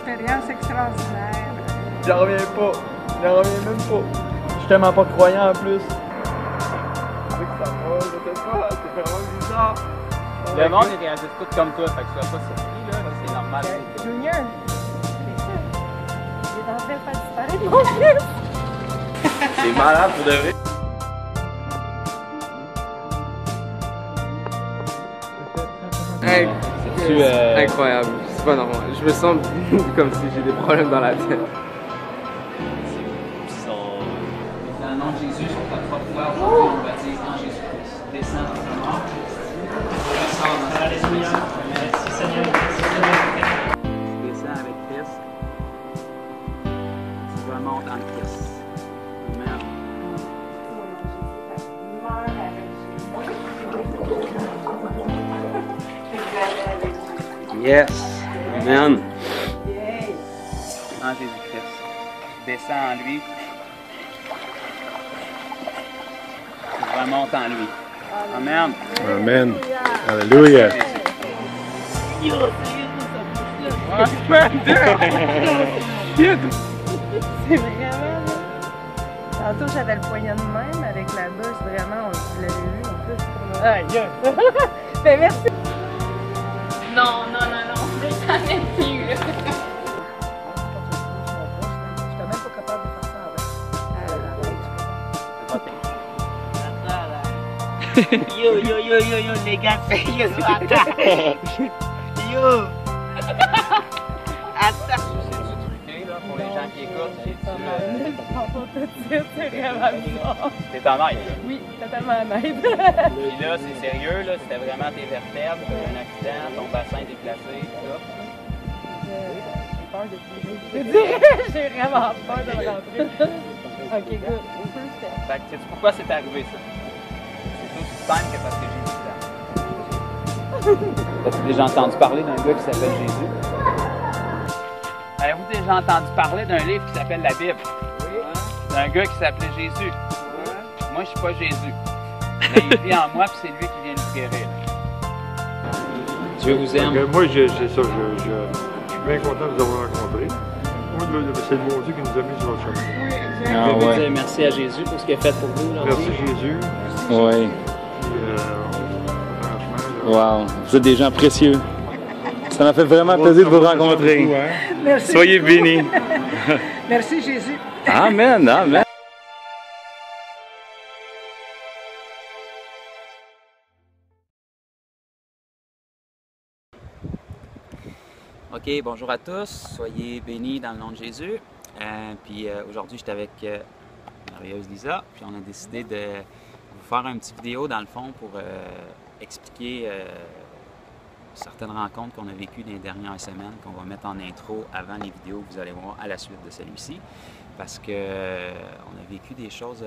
expérience extraordinaire. J'en reviens pas. J'en reviens même pas. Je suis tellement pas croyant en plus. C'est que ça va, je sais pas, c'est vraiment bizarre. Le monde est réagit tout comme toi, fait que tu sois pas surpris, là, c'est normal. Junior, c'est ça. Il est en train de faire disparaître mon fils. C'est malade pour de vrai. Hey, c'est incroyable, c'est pas normal. Je me sens comme si j'ai des problèmes dans la tête. Dans le nom de Jésus, sur ta propre foi, aujourd'hui, on baptise en Jésus-Christ. Descends dans ta mort. Alléluia. Merci Seigneur. Merci Seigneur. Tu descends avec Christ. Tu remontes en Christ. Amen. Yes. Amen. En Jésus-Christ. Descends en lui. Tu remontes en lui. Amen. Amen. Alléluia. C'est vraiment là. Tantôt j'avais le poignet de même avec la bouche, vraiment, on l'avait vu en plus. Aïe! Ben merci! Non, jamais plus, là. J'étais même pas capable de faire ça avec. Yo, les gars, yo, attends. Yo. Attends. Pour les gens qui écoutent, C'est vraiment bizarre. c'est ton aide. Oui, totalement honnête. Puis là, c'est sérieux, là, c'était vraiment tes vertèbres, un accident, ton bassin déplacé, tout ça. J'ai peur de te j'ai vraiment peur de me rentrer. Ok, good. Fait que sais-tu pourquoi c'est arrivé ça? C'est aussi simple que parce que Jésus est là. As-tu déjà entendu parler d'un gars qui s'appelle Jésus? Avez-vous déjà entendu parler d'un livre qui s'appelle la Bible? Oui. D'un gars qui s'appelait Jésus? Oui. Moi, je suis pas Jésus. Mais il vit en moi, puis c'est lui qui vient nous guérir. Dieu vous aime. Moi, c'est ça, je suis bien content de vous avoir rencontrés. C'est le bon Dieu qui nous a mis sur le chemin. Je veux dire merci à Jésus pour ce qu'il a fait pour vous. Merci Jésus. Oui. Franchement, Wow. Vous êtes des gens précieux. Ça m'a fait vraiment plaisir de vous rencontrer. Merci. Soyez bénis. Merci Jésus. Amen. Amen. OK, bonjour à tous. Soyez bénis dans le nom de Jésus. Aujourd'hui, j'étais avec la merveilleuse Lisa. Puis on a décidé de vous faire une petite vidéo dans le fond pour expliquer certaines rencontres qu'on a vécues dans les dernières semaines, qu'on va mettre en intro avant les vidéos que vous allez voir à la suite de celui-ci. Parce que on a vécu des choses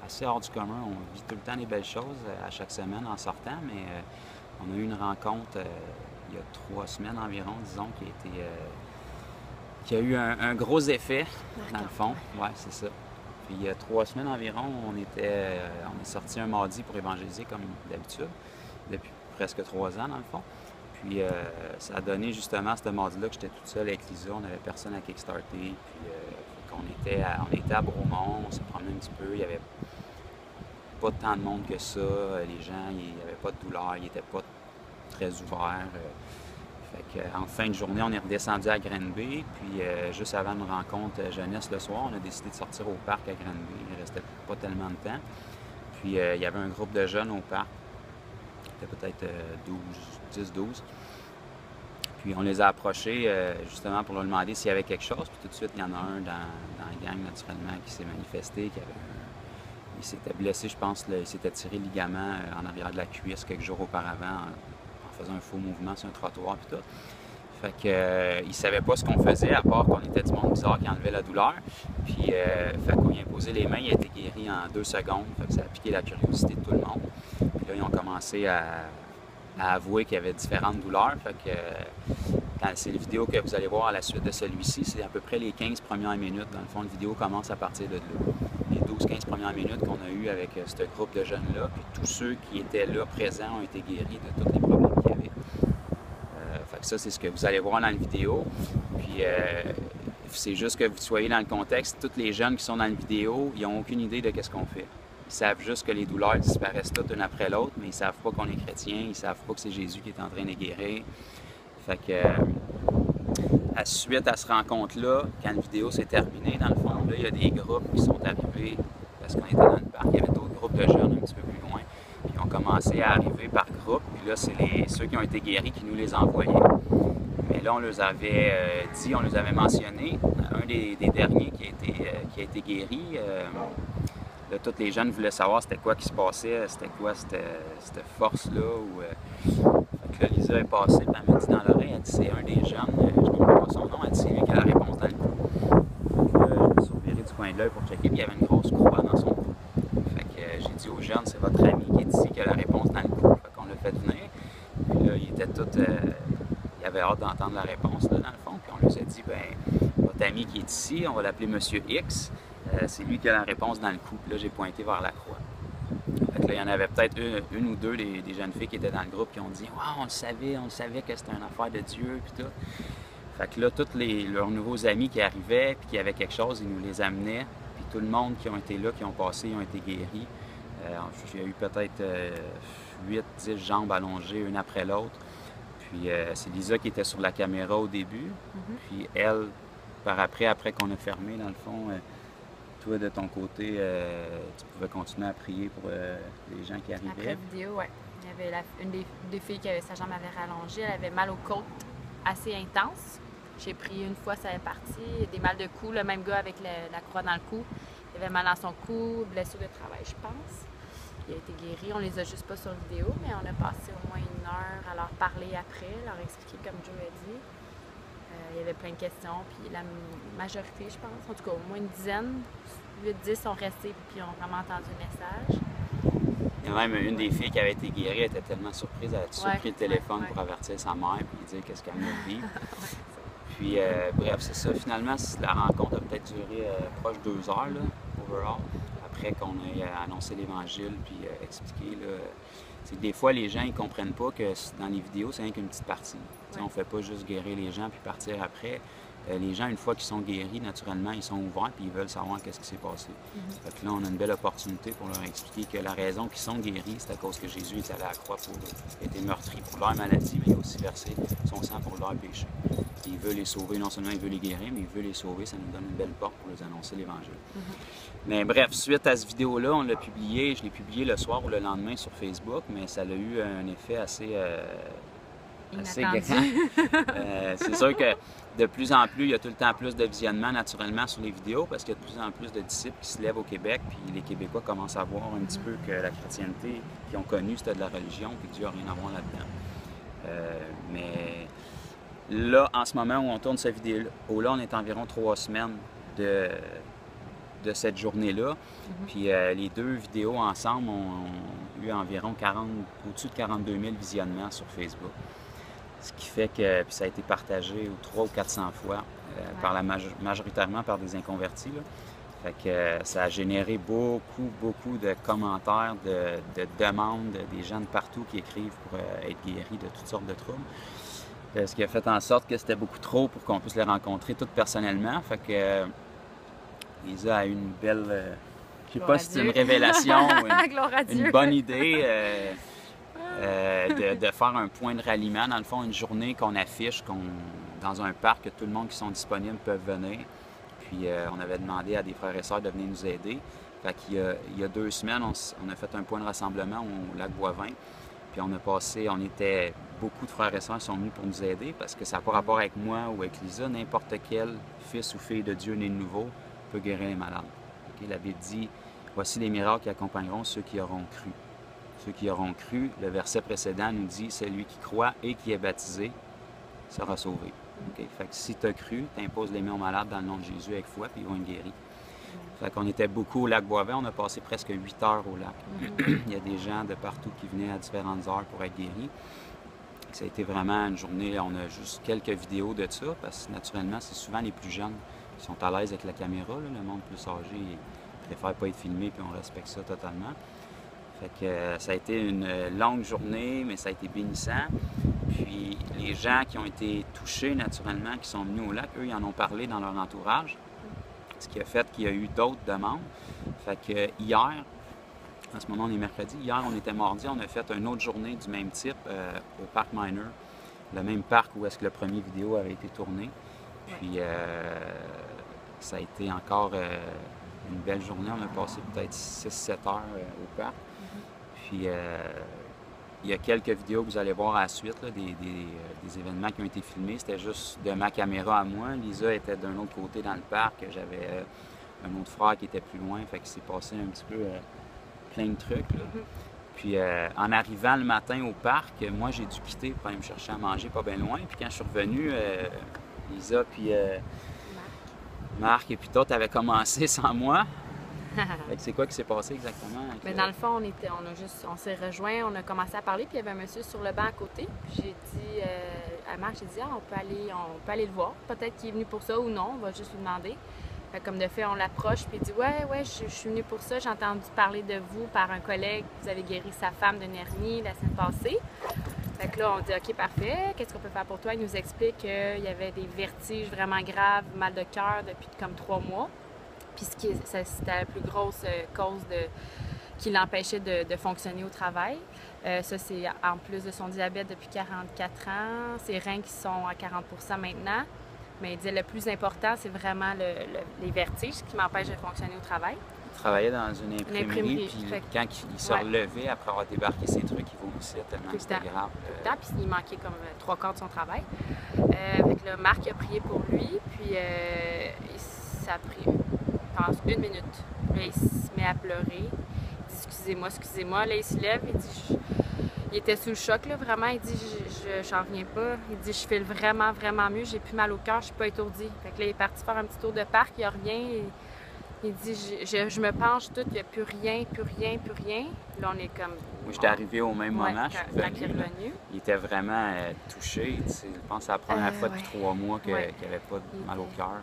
assez hors du commun. On vit tout le temps des belles choses à chaque semaine en sortant, mais on a eu une rencontre il y a 3 semaines environ, disons, qui a eu un gros effet, dans le fond. Oui, c'est ça. Puis il y a 3 semaines environ, on est sorti un mardi pour évangéliser comme d'habitude, depuis presque 3 ans, dans le fond. Puis ça a donné justement ce mardi-là que j'étais toute seule avec Lisa, on n'avait personne à kickstarter. Puis on était à Bromont, on s'est promené un petit peu, il n'y avait pas tant de monde que ça, les gens, il n'y avait pas de douleur, ils n'étaient pas très ouverts. En fin de journée, on est redescendu à Granby, puis juste avant une rencontre jeunesse le soir, on a décidé de sortir au parc à Granby. Il ne restait pas tellement de temps. Puis il y avait un groupe de jeunes au parc, c'était peut-être 10-12. Puis on les a approchés justement pour leur demander s'il y avait quelque chose. Puis tout de suite, il y en a un dans la gang naturellement qui s'est manifesté, il s'était blessé, je pense, il s'était tiré le ligament en arrière de la cuisse quelques jours auparavant en faisant un faux mouvement sur un trottoir puis tout. Fait que il ne savait pas ce qu'on faisait à part qu'on était du monde bizarre qui enlevait la douleur. Puis fait qu'on lui a posé les mains, il a été guéri en 2 secondes. Fait que ça a piqué la curiosité de tout le monde. Puis là, ils ont commencé à avouer qu'il y avait différentes douleurs. Fait que c'est la vidéo que vous allez voir à la suite de celui-ci, c'est à peu près les 15 premières minutes. Dans le fond, la vidéo commence à partir de là. Les 12-15 premières minutes qu'on a eues avec ce groupe de jeunes-là. Puis tous ceux qui étaient là présents ont été guéris de tous les problèmes qu'il y avait. Fait que ça, c'est ce que vous allez voir dans la vidéo. Puis c'est juste que vous soyez dans le contexte. Tous les jeunes qui sont dans la vidéo, ils n'ont aucune idée de ce qu'on fait. Ils savent juste que les douleurs disparaissent toutes une après l'autre, mais ils ne savent pas qu'on est chrétien, ils ne savent pas que c'est Jésus qui est en train de guérir. Fait que, suite à cette rencontre-là, quand la vidéo s'est terminée, dans le fond, là, il y a des groupes qui sont arrivés, parce qu'on était dans le parc, il y avait d'autres groupes de jeunes un petit peu plus loin, qui ont commencé à arriver par groupe, puis là, c'est ceux qui ont été guéris qui nous les envoyaient. Mais là, on les avait dit, on les avait mentionnés. Un des derniers qui a été guéri, là, tous les jeunes voulaient savoir c'était quoi qui se passait, c'était quoi cette force-là. Fait que là, Lisa est passée, puis elle m'a dit dans l'oreille, elle dit c'est un des jeunes, je ne comprends pas son nom, elle dit c'est lui qui a la réponse dans le cou. Je me suis reviré du coin de l'œil pour checker, puis il y avait une grosse croix dans son cou. Fait que j'ai dit aux jeunes, c'est votre ami qui est ici qui a la réponse dans le cou. Fait qu'on l'a fait venir. Puis là, il était tout. Il avait hâte d'entendre la réponse là, dans le fond. Puis on lui a dit, ben votre ami qui est ici, on va l'appeler Monsieur X. C'est lui qui a la réponse dans le cou. Puis là, j'ai pointé vers la croix. Fait que là, il y en avait peut-être une ou deux des jeunes filles qui étaient dans le groupe qui ont dit wow, on le savait que c'était une affaire de Dieu, puis tout. Fait que là, tous leurs nouveaux amis qui arrivaient, puis qui avaient quelque chose, ils nous les amenaient. Puis tout le monde qui ont été là, qui ont passé, ils ont été guéris. Il y a eu peut-être 8-10 jambes allongées, une après l'autre. Puis c'est Lisa qui était sur la caméra au début. Puis elle, après qu'on a fermé, dans le fond, toi, de ton côté, tu pouvais continuer à prier pour les gens qui arrivaient. Après la vidéo, oui. Il y avait une des filles qui avait sa jambe avait rallongée, elle avait mal aux côtes assez intense. J'ai prié une fois, ça est parti. Des mal de cou, le même gars avec la croix dans le cou. Il avait mal dans son cou, blessure de travail, je pense. Il a été guéri. On les a juste pas sur vidéo, mais on a passé au moins 1 heure à leur parler après, leur expliquer comme Joe a dit. Il y avait plein de questions, puis la majorité, je pense, en tout cas au moins une dizaine, 8-10 sont restés puis ont vraiment entendu le message. Il y a même une des filles qui avait été guérie, elle était tellement surprise, elle a tout de suite pris le téléphone pour avertir sa mère et dire qu'est-ce qu'elle venait de vivre. Puis bref, c'est ça. Finalement, la rencontre a peut-être duré proche de 2 heures, là, overall, après qu'on ait annoncé l'Évangile puis expliqué. C'est que des fois, les gens ils comprennent pas que dans les vidéos, c'est rien qu'une petite partie. On ne fait pas juste guérir les gens puis partir après. Les gens, une fois qu'ils sont guéris, naturellement, ils sont ouverts et ils veulent savoir qu'est-ce qui s'est passé. Fait que là, on a une belle opportunité pour leur expliquer que la raison qu'ils sont guéris, c'est à cause que Jésus est allé à la croix pour eux. Il a été meurtri pour leur maladie, mais il a aussi versé son sang pour leur péché. Et il veut les sauver, non seulement il veut les guérir, mais il veut les sauver. Ça nous donne une belle porte pour les annoncer l'Évangile. Mais bref, suite à cette vidéo-là, on l'a publié. Je l'ai publié le soir ou le lendemain sur Facebook, mais ça a eu un effet assez grand. C'est sûr que de plus en plus, il y a tout le temps plus de visionnement naturellement sur les vidéos parce qu'il y a de plus en plus de disciples qui se lèvent au Québec, puis les Québécois commencent à voir un petit peu que la chrétienté qu'ils ont connue, c'était de la religion, puis que Dieu n'a rien à voir là-dedans. Mais là, en ce moment où on tourne cette vidéo-là, on est environ 3 semaines de cette journée-là. Puis les 2 vidéos ensemble ont eu environ au-dessus de 42 000 visionnements sur Facebook. Ce qui fait que puis ça a été partagé 300 ou 400 fois, majoritairement par des inconvertis. Là. Fait que ça a généré beaucoup de commentaires, de demandes, des gens de partout qui écrivent pour être guéris de toutes sortes de troubles. Ce qui a fait en sorte que c'était beaucoup trop pour qu'on puisse les rencontrer toutes personnellement. Fait que Lisa a eu une belle... je sais pas si c'est une révélation ou une bonne idée de faire un point de ralliement. Dans le fond, une journée qu'on affiche dans un parc, que tout le monde qui sont disponibles peuvent venir. Puis on avait demandé à des frères et sœurs de venir nous aider. Fait qu'il y a 2 semaines, on a fait un point de rassemblement au lac Boivin. Puis on était beaucoup de frères et sœurs qui sont venus pour nous aider parce que ça n'a pas rapport avec moi ou avec Lisa. N'importe quel fils ou fille de Dieu né de nouveau peut guérir les malades. Okay? La Bible dit, voici les miracles qui accompagneront ceux qui auront cru. Ceux qui auront cru, le verset précédent nous dit, celui qui croit et qui est baptisé sera sauvé. Okay? Fait que si tu as cru, tu imposes les mains aux malades dans le nom de Jésus avec foi, puis ils vont être guéris. Fait qu'on était beaucoup au lac Boivin, on a passé presque 8 heures au lac. Il y a des gens de partout qui venaient à différentes heures pour être guéris. Ça a été vraiment une journée, on a juste quelques vidéos de ça, parce que naturellement, c'est souvent les plus jeunes qui sont à l'aise avec la caméra. Là. Le monde plus âgé, il préfère pas être filmé, puis on respecte ça totalement. Fait que ça a été une longue journée, mais ça a été bénissant. Puis les gens qui ont été touchés naturellement, qui sont venus au lac, eux, ils en ont parlé dans leur entourage, ce qui a fait qu'il y a eu d'autres demandes. Fait que hier, en ce moment on est mercredi, hier on était mardi, on a fait une autre journée du même type au Parc Minor, le même parc où est-ce que le premier vidéo avait été tourné. Puis ça a été encore une belle journée, on a passé peut-être 6-7 heures au parc. Puis il y a quelques vidéos que vous allez voir à la suite, là, des événements qui ont été filmés. C'était juste de ma caméra à moi. Lisa était d'un autre côté dans le parc. J'avais un autre frère qui était plus loin. Fait qu'il s'est passé un petit peu plein de trucs. Là. Puis en arrivant le matin au parc, moi j'ai dû quitter pour aller me chercher à manger pas bien loin. Puis quand je suis revenu, Lisa puis Marc et puis d'autres avaient commencé sans moi. C'est quoi qui s'est passé exactement? Mais dans le fond, on s'est rejoints, on a commencé à parler, puis il y avait un monsieur sur le banc à côté. Puis j'ai dit à Marc, j'ai dit, on peut aller le voir. Peut-être qu'il est venu pour ça ou non, on va juste lui demander. Fait comme de fait, on l'approche, puis il dit, ouais, je suis venu pour ça. J'ai entendu parler de vous par un collègue. Vous avez guéri sa femme d'une hernie la semaine passée. Fait que là, on dit, OK, parfait. Qu'est-ce qu'on peut faire pour toi? Il nous explique qu'il y avait des vertiges vraiment graves, mal de cœur depuis comme 3 mois. Puis c'était la plus grosse cause qui l'empêchait de fonctionner au travail. Ça, c'est en plus de son diabète depuis 44 ans, ses reins qui sont à 40% maintenant. Mais il disait le plus important, c'est vraiment les vertiges qui m'empêchent de fonctionner au travail. Il travaillait dans une imprimerie, puis quand il se relevait après avoir débarqué ses trucs, il vomissait tellement que c'était grave. Tout le temps, puis il manquait comme 3/4 de son travail. Fait que là, Marc a prié pour lui, puis ça a pris, je pense, 1 minute. Là, il se met à pleurer. Il dit excusez-moi. Là, il se lève, il dit il était sous le choc, là, vraiment. Il dit j'en reviens pas. Il dit je file vraiment mieux, j'ai plus mal au cœur, je suis pas étourdi. Fait que là, il est parti faire un petit tour de parc, il revient. Il dit je me penche tout, il n'y a plus rien. Là, on est comme. Moi, j'étais arrivé au même moment, je suis revenu. Il était vraiment touché. Je pense que c'est la première fois depuis 3 mois qu'il n'avait pas de mal au cœur.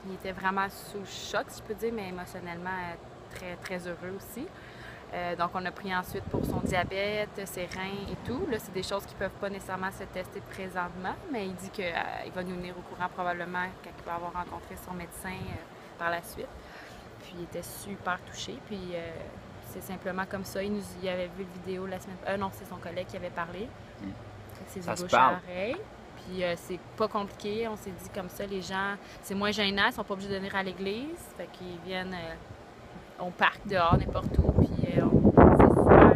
Il était vraiment sous choc, si je peux dire, mais émotionnellement très, très heureux aussi. Donc, on a pris ensuite pour son diabète, ses reins et tout. Là, c'est des choses qui ne peuvent pas nécessairement se tester présentement, mais il dit qu'il va nous tenir au courant probablement quand il va avoir rencontré son médecin par la suite. Puis, il était super touché. Puis, c'est simplement comme ça. Il avait vu la vidéo la semaine... non, c'est son collègue qui avait parlé. C'est du bouche à oreille. Puis, c'est pas compliqué. On s'est dit comme ça, les gens... C'est moins gênant. Ils sont pas obligés de venir à l'église. Fait qu'ils viennent... au parc dehors, n'importe où. Puis, c'est super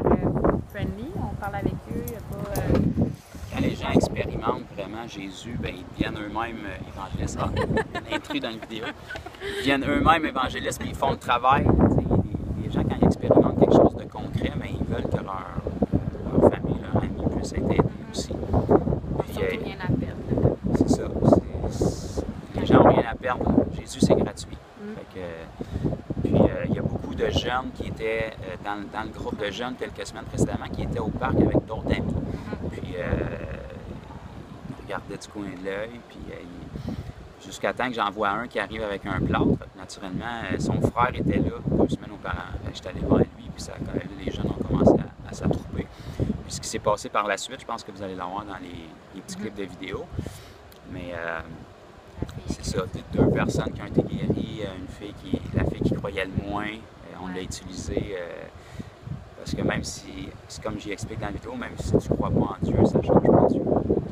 friendly. On parle avec eux. Il y a pas... Quand les gens expérimentent vraiment Jésus, ben, ils deviennent eux-mêmes évangélistes. Intrus dans la vidéo. Ils deviennent eux-mêmes évangélistes, mais ils font le travail. Les gens, quand ils expérimentent quelque chose de concret, ben, ils veulent que leur famille, leur ami puisse être aidés aussi. Puis, rien à perdre. C'est ça. Les gens n'ont rien à perdre. Jésus, c'est gratuit. Fait que, puis, il y a beaucoup de jeunes qui étaient dans le groupe de jeunes quelques semaines précédemment qui étaient au parc avec d'autres amis. Puis, ils regardaient du coin de l'œil. Puis, jusqu'à temps que j'en vois un qui arrive avec un plâtre. Naturellement, son frère était là 2 semaines auparavant. J'étais allé voir lui. Puis, les jeunes ont commencé à s'attrouper. Puis, ce qui s'est passé par la suite, je pense que vous allez l'avoir dans les petits clips de vidéo. Mais c'est ça, 2 personnes qui ont été guéries, la fille qui croyait le moins, on l'a utilisée parce que même si, c'est comme j'y explique dans la vidéo, même si tu ne crois pas en Dieu, ça ne change pas Dieu,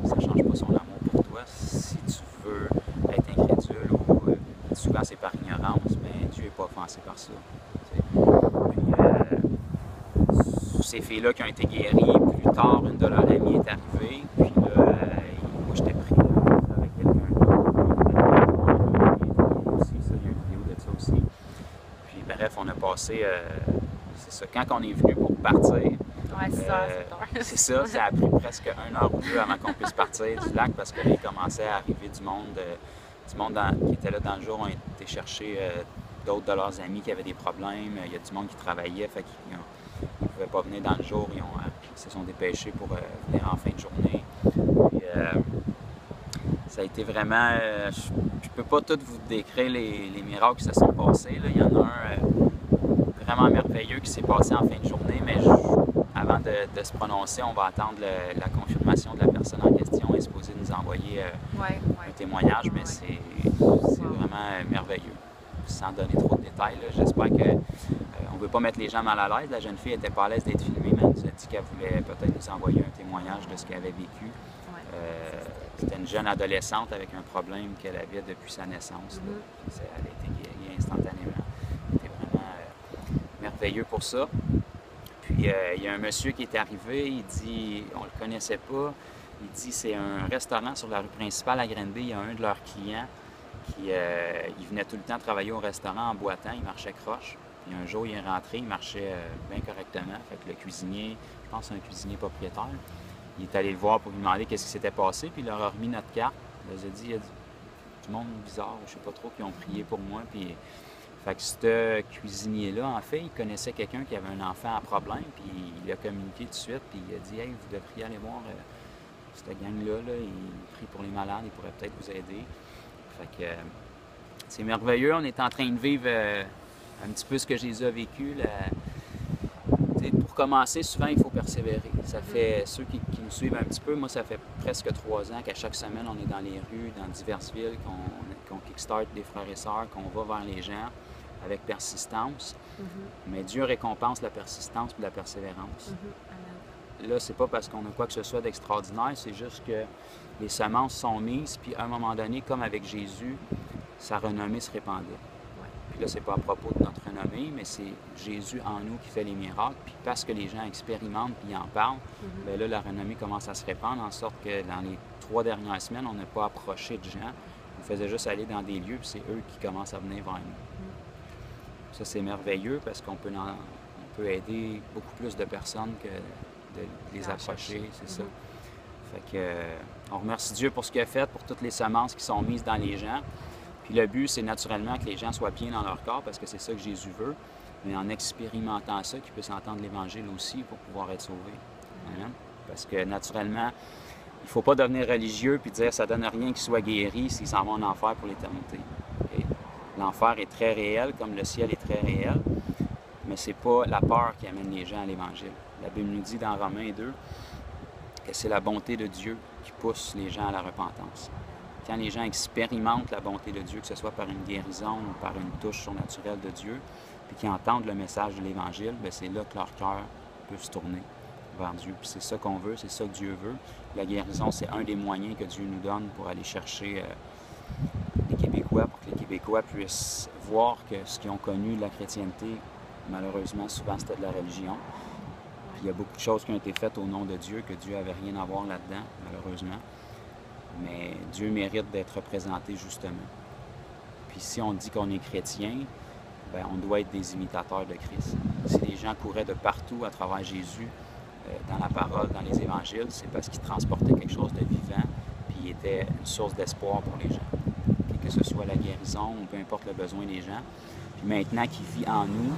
ça ne change pas son amour pour toi. Si tu veux être incrédule ou souvent c'est par ignorance, mais Dieu n'est pas offensé par ça. Puis ces filles-là qui ont été guéries, plus tard, une de leurs amies est arrivée, puis là, moi j'étais pris avec quelqu'un aussi, ça, il y a une vidéo de ça aussi. Puis bref, on a passé, c'est ça, quand on est venu pour partir, c'est ça, ça a pris presque 1 heure ou 2 avant qu'on puisse partir du lac parce qu'il commençait à arriver du monde qui était là dans le jour, ont été chercher d'autres de leurs amis qui avaient des problèmes, il y a du monde qui travaillait, fait qu'ils ne pouvaient pas venir dans le jour, ils se sont dépêchés pour venir en fin de journée. Puis, ça a été vraiment, je peux pas tout vous décrire les miracles qui se sont passés, là. Il y en a un vraiment merveilleux qui s'est passé en fin de journée, mais avant de se prononcer, on va attendre la confirmation de la personne en question. Elle est supposée nous envoyer un témoignage, mais c'est vraiment merveilleux. Sans donner trop de détails, j'espère que on ne veut pas mettre les gens mal à l'aise. La jeune fille n'était pas à l'aise d'être filmée, mais elle nous a dit qu'elle voulait peut-être nous envoyer un témoignage de ce qu'elle avait vécu. C'était une jeune adolescente avec un problème qu'elle avait depuis sa naissance. Elle a été guérie instantanément. C'était vraiment merveilleux pour ça. Puis il y a un monsieur qui est arrivé, il dit, on ne le connaissait pas, il dit c'est un restaurant sur la rue principale à Granby, il y a un de leurs clients qui il venait tout le temps travailler au restaurant en boitant, il marchait croche. Puis un jour, il est rentré, il marchait bien correctement. Fait que le cuisinier, je pense que c'est un cuisinier propriétaire, il est allé le voir pour lui demander qu'est-ce qui s'était passé, puis il leur a remis notre carte. Il a dit du monde bizarre, je sais pas trop, qui ont prié pour moi. Puis, fait que ce cuisinier-là, en fait, il connaissait quelqu'un qui avait un enfant à problème, puis il a communiqué tout de suite, puis il a dit « Hey, vous devriez aller voir cette gang-là, ils prient pour les malades, ils pourraient peut-être vous aider. » Fait que c'est merveilleux, on est en train de vivre un petit peu ce que Jésus a vécu. Pour commencer, souvent, il faut persévérer. Ça fait, ceux qui nous suivent un petit peu, moi, ça fait presque 3 ans qu'à chaque semaine, on est dans les rues, dans diverses villes, qu'on kickstart des frères et sœurs, qu'on va vers les gens avec persistance. Mais Dieu récompense la persistance et la persévérance. Là, c'est pas parce qu'on a quoi que ce soit d'extraordinaire, c'est juste que les semences sont mises, puis à un moment donné, comme avec Jésus, sa renommée se répandait. Puis là, c'est pas à propos de notre renommée, mais c'est Jésus en nous qui fait les miracles. Puis parce que les gens expérimentent puis en parlent, bien là, la renommée commence à se répandre, en sorte que dans les 3 dernières semaines, on n'a pas approché de gens. On faisait juste aller dans des lieux, puis c'est eux qui commencent à venir vers nous. Ça, c'est merveilleux parce qu'on peut aider beaucoup plus de personnes que de les approcher, c'est ça. Fait que, on remercie Dieu pour ce qu'il a fait, pour toutes les semences qui sont mises dans les gens. Puis le but, c'est naturellement que les gens soient bien dans leur corps, parce que c'est ça que Jésus veut, mais en expérimentant ça, qu'ils puissent entendre l'Évangile aussi pour pouvoir être sauvés. Amen. Parce que naturellement, il ne faut pas devenir religieux puis dire ça ne donne rien qu'ils soient guéris s'ils s'en vont en enfer pour l'éternité. Okay? L'enfer est très réel, comme le ciel est très réel, mais ce n'est pas la peur qui amène les gens à l'Évangile. La Bible nous dit dans Romains 2 que c'est la bonté de Dieu qui pousse les gens à la repentance. Quand les gens expérimentent la bonté de Dieu, que ce soit par une guérison ou par une touche surnaturelle de Dieu, puis qu'ils entendent le message de l'Évangile, bien, c'est là que leur cœur peut se tourner vers Dieu. Puis c'est ça qu'on veut, c'est ça que Dieu veut. La guérison, c'est un des moyens que Dieu nous donne pour aller chercher les Québécois, pour que les Québécois puissent voir que ce qu'ils ont connu de la chrétienté, malheureusement, souvent, c'était de la religion. Puis il y a beaucoup de choses qui ont été faites au nom de Dieu, que Dieu n'avait rien à voir là-dedans, malheureusement. Mais Dieu mérite d'être représenté justement. Puis si on dit qu'on est chrétien, bien, on doit être des imitateurs de Christ. Si les gens couraient de partout à travers Jésus, dans la parole, dans les évangiles, c'est parce qu'il transportait quelque chose de vivant, puis il était une source d'espoir pour les gens. Que ce soit la guérison ou peu importe le besoin des gens. Puis maintenant qu'il vit en nous,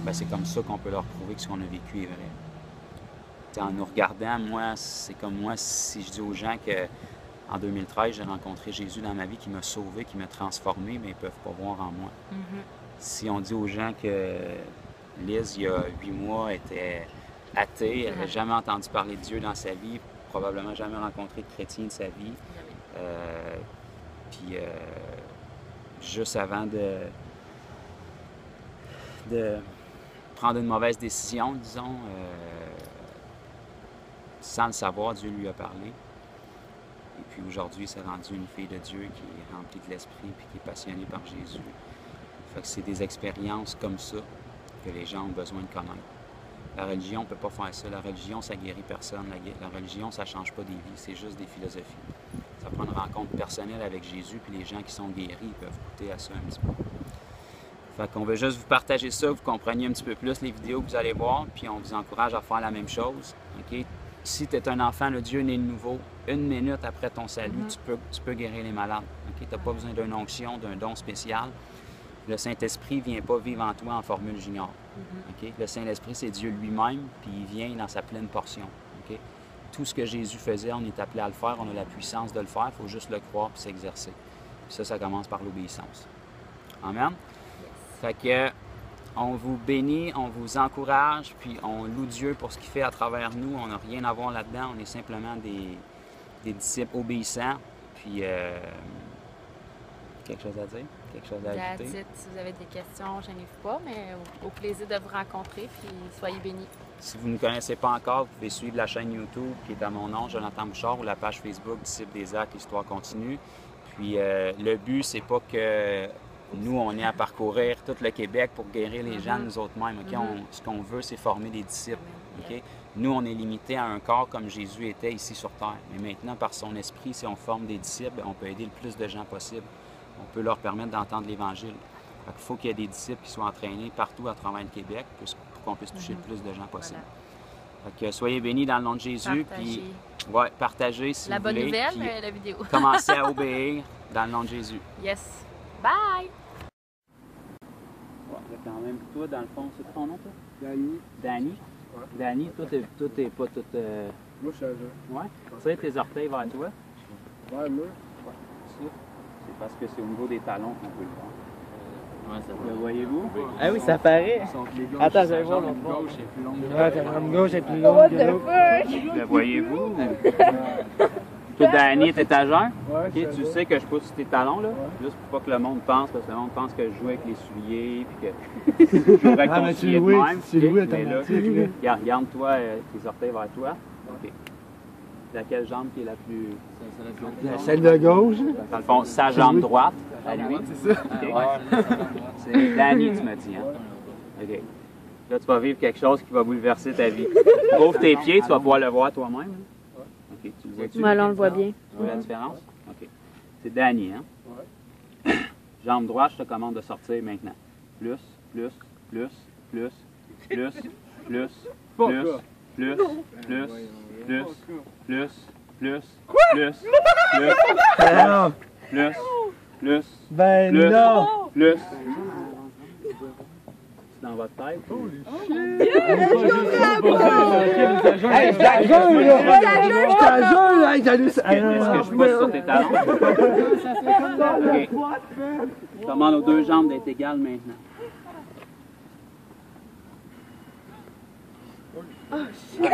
bien, c'est comme ça qu'on peut leur prouver que ce qu'on a vécu est vrai. T'sais, en nous regardant, moi, c'est comme moi, si je dis aux gens que en 2013, j'ai rencontré Jésus dans ma vie qui m'a sauvé, qui m'a transformé, mais ils ne peuvent pas voir en moi. Si on dit aux gens que Liz, il y a 8 mois, était athée, elle n'avait jamais entendu parler de Dieu dans sa vie, probablement jamais rencontré de chrétien de sa vie, puis juste avant de prendre une mauvaise décision, disons, sans le savoir, Dieu lui a parlé. Et puis aujourd'hui, c'est rendu une fille de Dieu qui est remplie de l'Esprit et qui est passionnée par Jésus. Fait que c'est des expériences comme ça que les gens ont besoin de connaître. La religion ne peut pas faire ça. La religion, ça guérit personne. La religion, ça ne change pas des vies. C'est juste des philosophies. Ça prend une rencontre personnelle avec Jésus, puis les gens qui sont guéris ils peuvent goûter à ça un petit peu. Fait qu'on veut juste vous partager ça, vous compreniez un petit peu plus les vidéos que vous allez voir, puis on vous encourage à faire la même chose. Okay? Si tu es un enfant, le Dieu né de nouveau, 1 minute après ton salut, tu peux guérir les malades. Okay? Tu n'as pas besoin d'une onction, d'un don spécial. Le Saint-Esprit ne vient pas vivre en toi en formule junior. Okay? Le Saint-Esprit, c'est Dieu lui-même, puis il vient dans sa pleine portion. Okay? Tout ce que Jésus faisait, on est appelé à le faire, on a la puissance de le faire, il faut juste le croire et s'exercer. Puis ça commence par l'obéissance. Amen? Fait que On vous bénit, on vous encourage, puis on loue Dieu pour ce qu'il fait à travers nous. On n'a rien à voir là-dedans, on est simplement des disciples obéissants. Puis, quelque chose à dire? Quelque chose à ajouter? Si vous avez des questions, gênez-vous pas, mais au plaisir de vous rencontrer, puis soyez bénis. Si vous ne nous connaissez pas encore, vous pouvez suivre la chaîne YouTube qui est à mon nom, Jonathan Bouchard, ou la page Facebook Disciples des Actes, l'Histoire continue. Puis le but, c'est pas que nous, on ait à parcourir tout le Québec pour guérir les gens nous autres mêmes. Okay? Ce qu'on veut, c'est former des disciples. Okay? Nous, on est limité à un corps comme Jésus était ici sur Terre. Mais maintenant, par son esprit, si on forme des disciples, on peut aider le plus de gens possible. On peut leur permettre d'entendre l'Évangile. Il faut qu'il y ait des disciples qui soient entraînés partout à travers le Québec pour qu'on puisse toucher le plus de gens possible. Voilà. Fait que soyez bénis dans le nom de Jésus. Puis, partagez si la vous bonne voulez. Nouvelle, la vidéo. Commencez à obéir dans le nom de Jésus. Yes. Bye! Quand même, toi, dans le fond, c'est ton nom, toi? Danny. Danny? Ouais. Danny, toi, t'es pas tout... Moi, je suis âgé. Ouais? Tu sais, tes orteils vers toi? Ouais, moi. Ça, c'est parce que c'est au niveau des talons qu'on peut le voir. Ouais, ça Le voyez-vous? Ah oui, ça paraît. Attends, je vais voir l'autre gauche est plus longue. Ouais, ta jambe gauche est plus longue que l'autre. Le voyez-vous? Toi, Danny, t'es étagère? Ouais, OK, tu sais que je pousse sur tes talons, là? Juste pour pas que le monde pense, parce que le monde pense que je joue avec les souliers, puis que je joue avec ton soulier de même. Tu loues Mais là, regarde-toi, tes orteils vers toi. OK. Laquelle jambe qui est la plus... Celle de gauche. Dans le fond, sa jambe droite, à lui. C'est ça? OK. C'est Danny, tu m'as dit, hein? OK. Là, tu vas vivre quelque chose qui va bouleverser ta vie. Ouvre tes pieds, tu vas pouvoir le voir toi-même. OK, tu le vois-tu? Moi, là, on le voit bien. Tu vois la différence? OK. C'est Danny, hein? Ouais. Jambe droite, je te commande de sortir maintenant. Plus, plus, plus, plus, plus, plus, plus, plus, plus, plus, plus, plus, plus, plus, plus, Ben plus, non! plus. C'est dans votre tête? Hey, je t'ajoute, là! Je t'ajoute, là! Est-ce que je pousse sur tes talons? OK. Je demande aux deux jambes d'être égales maintenant. C'est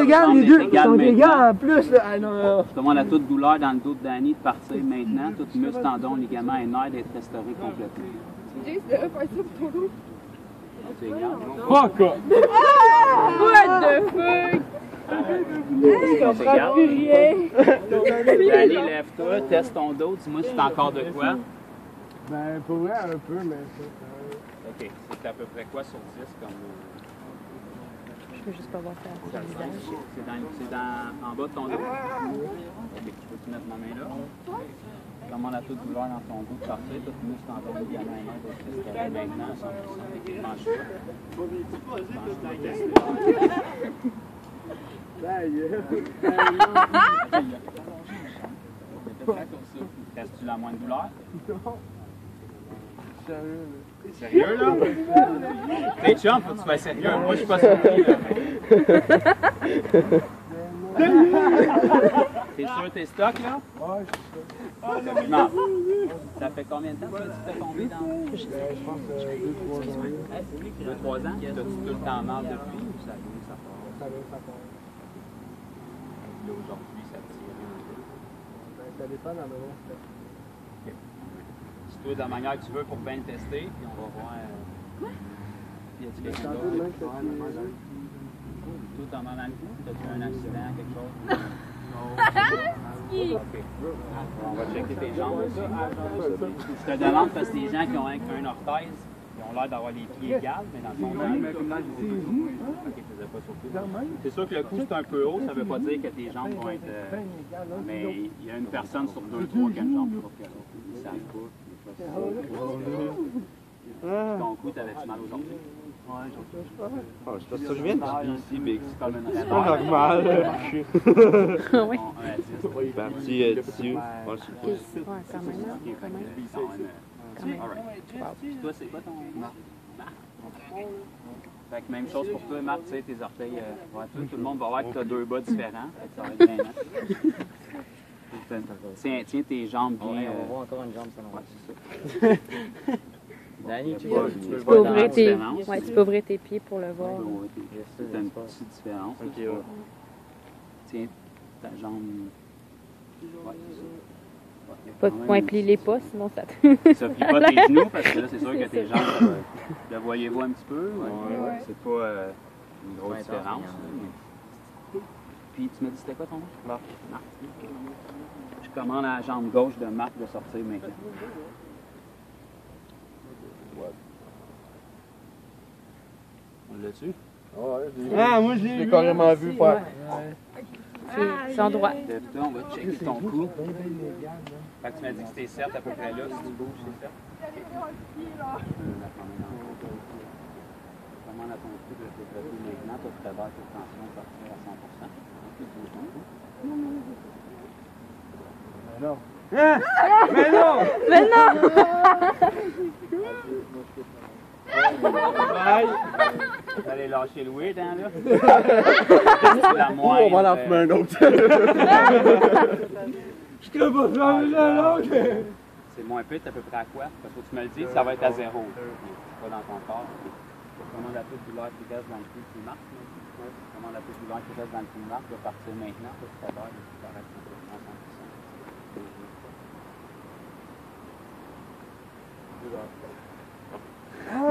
égal, les deux sont égales en plus, là! Ah non! Je demande à toute douleur dans le dos de Danny de partir maintenant. Tout muscle, tendon, ligament et nerf d'être restauré complètement. C'est égal. Fuck off! What the fuck? Je comprends plus rien. Danny, lève-toi, teste ton dos, dis-moi si t'as encore de quoi. Ben, pour vrai, un peu, mais... OK. C'est à peu près quoi sur 10 comme... Je peux juste pas voir ça sur le visage. C'est en bas de ton dos? OK. Tu peux-tu mettre ma main là? Je demande à toute douleur dans ton dos de partir. Tout le muscle en bas de la main d'être restauré maintenant à 100%. Restes-tu la moindre douleur? Sérieux, là? T'es chum, faut que tu sois sérieux. Moi, je suis pas sérieux, là. T'es sûr tes stocks, là? Ouais, je suis sûr. Non. Ça fait combien de temps que tu fais tomber dans... Je pense 2-3 ans. T'as-tu tout le temps mal depuis ou ça vient, ça part? Ça vient, ça part. Là, aujourd'hui, ça te tire un peu. Ça dépend dans le reste. C'est toi de la manière que tu veux pour bien le tester, puis on va voir... Y a-t-il quelqu'un d'autre? Toi, t'as mal dans le cou? T'as-tu un accident, quelque chose? OK. On va checker tes jambes. Je te demande parce que les gens qui ont un orthèse, ils ont l'air d'avoir les pieds égales, mais dans le fond, c'est sûr que le cou c'est un peu haut, ça ne veut pas dire que tes jambes vont être... mais il y a une personne sur 2-3 qui a une jambe plus que l'autre. Ils ne savent pas. Ton cou, t'avais-tu mal aujourd'hui? Ouais, j'en C'est parce que je viens de ici, mais c'est comme une c'est pas normal. Oui. Parti dessus. Ouais, quand même. Toi, c'est quoi ton Marc? Fait que même chose pour toi, Marc, tu sais, tes orteils, tout le monde va voir que tu as deux bas différents. Fait que ça va être bien, hein? Tiens tes jambes bien. On voit encore une jambe, ça non. Ouais, c'est ça. Danny, tu peux ouvrir tes... Ouais, tu peux ouvrir tes pieds pour le voir. C'est une petite différence. Ok, ouais. Tiens ta jambe. Ouais, c'est ça. Ouais, plie-les pas, sinon ça te... Ça plie pas tes genoux, parce que là, c'est sûr que tes jambes, le voyez-vous un petit peu. Ouais. C'est pas une grosse différence. Puis, tu m'as dit c'était quoi ton nom? Marc. Marc. Okay. Je commande à la jambe gauche de Marc de sortir maintenant. On l'a-tu? Ah, moi je l'ai carrément vu faire. C'est en droit. Lève-toi, on va checker ton cou. Fait que tu m'as dit que c'était certes à peu près là, si tu bouges, c'est certes. Commande à ton cou de te traiter maintenant, toi tu prépares tes tensions partir à 100%. Non. Mais non! Mais non! Vous allez lâcher le weed, hein, là? La On va en fumer un autre. Je peux pas faire un autre. C'est moins pire, t'es à peu près à quoi? Parce que tu me le dis, ça va être à 0. Pas dans ton corps. Commande la petite douleur qui reste dans le cou qui marque. Commande la petite douleur qui reste dans le cou qui marque. Va partir maintenant. Toi, tu t'arrêtes à 100%.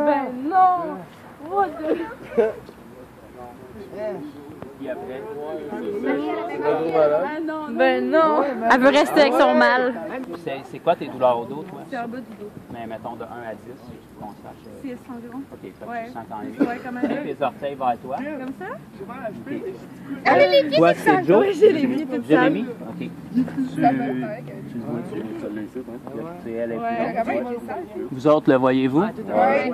Ben non! What the... Puis après, Ben non! Elle veut rester avec son mal. c'est quoi tes douleurs au dos, toi? C'est en bas du dos. Mais mettons de 1 à 10, qu'on sache. 6 environ. OK, fait que Ouais. tu sens quand même. Ouais, comme un Tiens tes orteils vers toi. Comme ça? Elle a les pieds toi, c'est Joe? Oui, j'ai les pieds toutes Jérémy? sales. OK. Tu le vois-tu? C'est elle est plus longue. Vous autres, le voyez-vous? Ouais.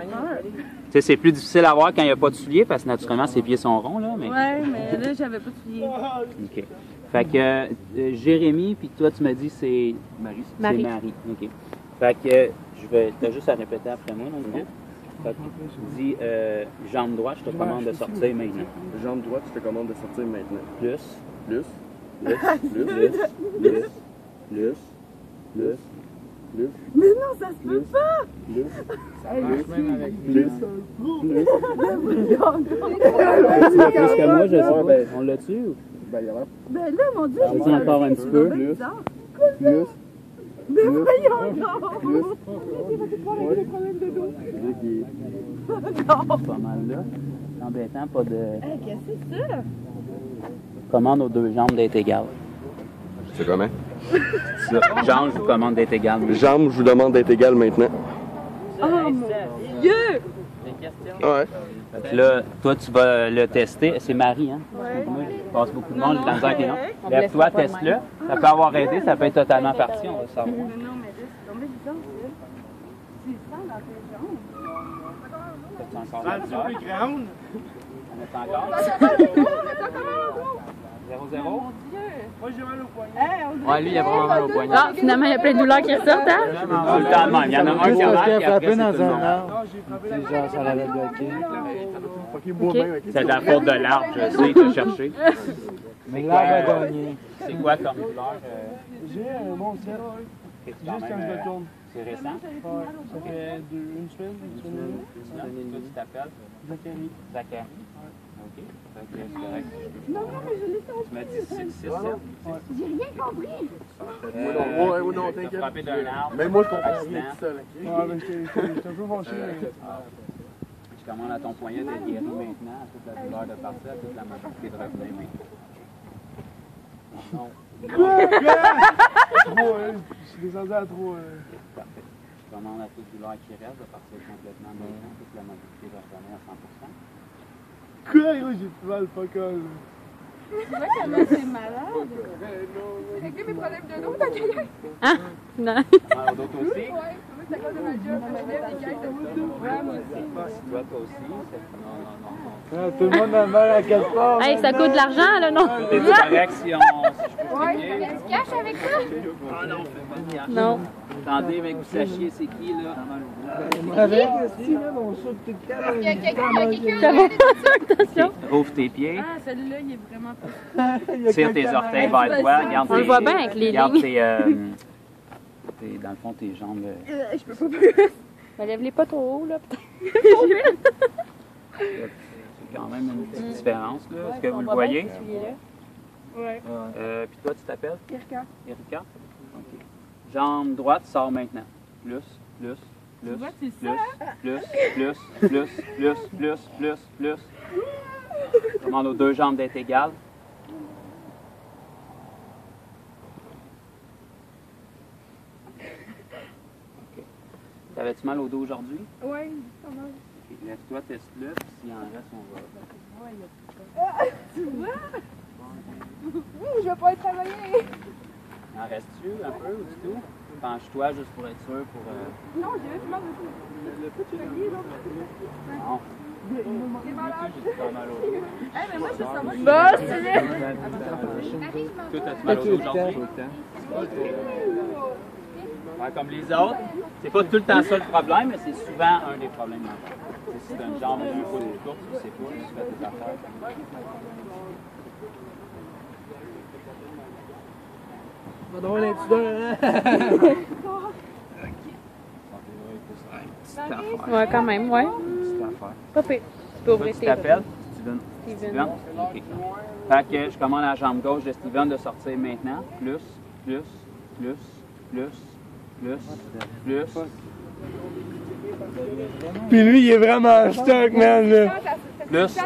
Tu sais, c'est plus difficile à voir quand il n'y a pas de souliers parce que naturellement, ses pieds sont ronds, là. Mais... Ouais, mais là, j'avais pas de souliers. OK. Fait que Jérémy, puis toi, tu m'as dit c'est Marie. C'est Marie. OK. Fait que t'as juste à répéter après moi, dans le fond. Fait que dis jambe droite, je te commande de sortir maintenant. Jambe droite, je te commande de sortir maintenant. Plus. Mais non, ça se peut pas! Plus que moi, je sais. Ben, on l'a tué ou? Ben là, mon Dieu, j'ai encore un petit peu. Mais voyons donc! Des problèmes de dos. Pas mal là. C'est embêtant, pas de... Qu'est-ce que c'est ça? Commande aux deux jambes d'être égales. C'est comment? Jambes, je vous commande d'être égales. Jambes, je vous demande d'être égal maintenant. Oh mon Dieu! Ouais. Fait que là, toi, tu vas le tester. C'est Marie, hein? Ouais. Moi, je passe beaucoup de monde, j'ai de la misère avec les noms. Lève-toi, teste-le. Ça peut avoir aidé, ça peut être totalement parti, on va savoir. Non, mais là, c'est tombé bizarre, ça. Tu sens dans tes jambes. T'as-tu encore la douleur? On est encore? 0-0? Moi, j'ai mal au poignet. Ouais, lui, il a vraiment mal au poignet. Ah, finalement, il y a plein de douleurs qui ressortent, hein? Tout le temps de même. Il y en a un qui a mal, puis après, c'est tout le monde. Genre, ça l'avait bloqué. C'est de la faute de l'arbre, je sais, il t'a cherché. Mais l'arbre a gagné. C'est quoi comme douleur? J'ai un bon set. Juste quand je me tourne. C'est récent? Ça fait une semaine, Toi, tu t'appelles? Zachary. Zachary. OK. Fait que c'est correct. Non, mais je l'ai fait. Tu m'as dit 6, 7. J'ai rien compris. Ouais, non, t'as frappé d'un arbre. Mais moi, je comprends accident. tout seul. Ouais, mais j'étais un peu fâché. Je commande à ton poignet d'être guéri maintenant, à toute la douleur de partir, à toute la majorité de revenir maintenant. Non. Trop, je suis descendu à trop. Parfait. Je commande à toute douleur qui reste de partir complètement maintenant, toute la majorité de revenir à 100%. Quoi? J'ai plus mal, fuck all. Tu vois comment c'est malade? J'ai réglé mes problèmes de dos, ta gueule. Hein? Non. Au dos aussi? c'est à cause de ma job. Je lève des caisses. Ouais, moi aussi. Toi aussi? Non. Tout le monde a mal à quelque part. Hey, ça coûte de l'argent, là, non? C'est correct si je peux Ouais, payer. tu cash avec ça? Ah non, fais pas de cash. Non. Attendez, mais que vous sachiez c'est qui, là. Avec aussi, là, on saute tout le temps. Il y a quelqu'un Attention. Ouvre tes pieds. Ah, celui-là, il est vraiment pas. Tire tes orteils vers toi. Garde On le voit bien avec les garde lignes. dans le fond, tes jambes. Je peux pas plus. Lève-les pas trop haut, là, peut-être. C'est quand même une petite différence, là. Est-ce que vous le voyez? Ouais. Puis toi, tu t'appelles? Erika. Erika? OK. Jambe droite, sors maintenant. Plus. Demande aux deux jambes d'être égales. OK. T'avais-tu mal au dos aujourd'hui? Ouais, pas mal. OK. Lève-toi, teste-le, puis s'il en reste, on va... Tu vois? Je vais pas être travailler. En reste-tu un peu ou du tout? Penche-toi juste pour être sûr pour... Non, j'ai plus mal de tout. Non. T'es malade. J'ai pas mal au dos. Eh, mais moi, je sais ça. Bah, c'est vrai. Toi, t'as-tu mal au dos aujourd'hui? Ouais, comme les autres, c'est pas tout le temps ça le problème, mais c'est souvent un des problèmes majeurs. Si t'as une jambe ou un coup de courte, tu sais pas, tu fais tes affaires. Pas drôle l'incident, hein? Ouais, quand même, ouais. Petite affaire. Pas pire. Tu peux Toi, ouvrir tu tes t'appelles? Steven. Steven. OK. Fait que je commande la jambe gauche de Steven de sortir maintenant. Plus. Puis lui, il est vraiment en stock, man, là. Plus.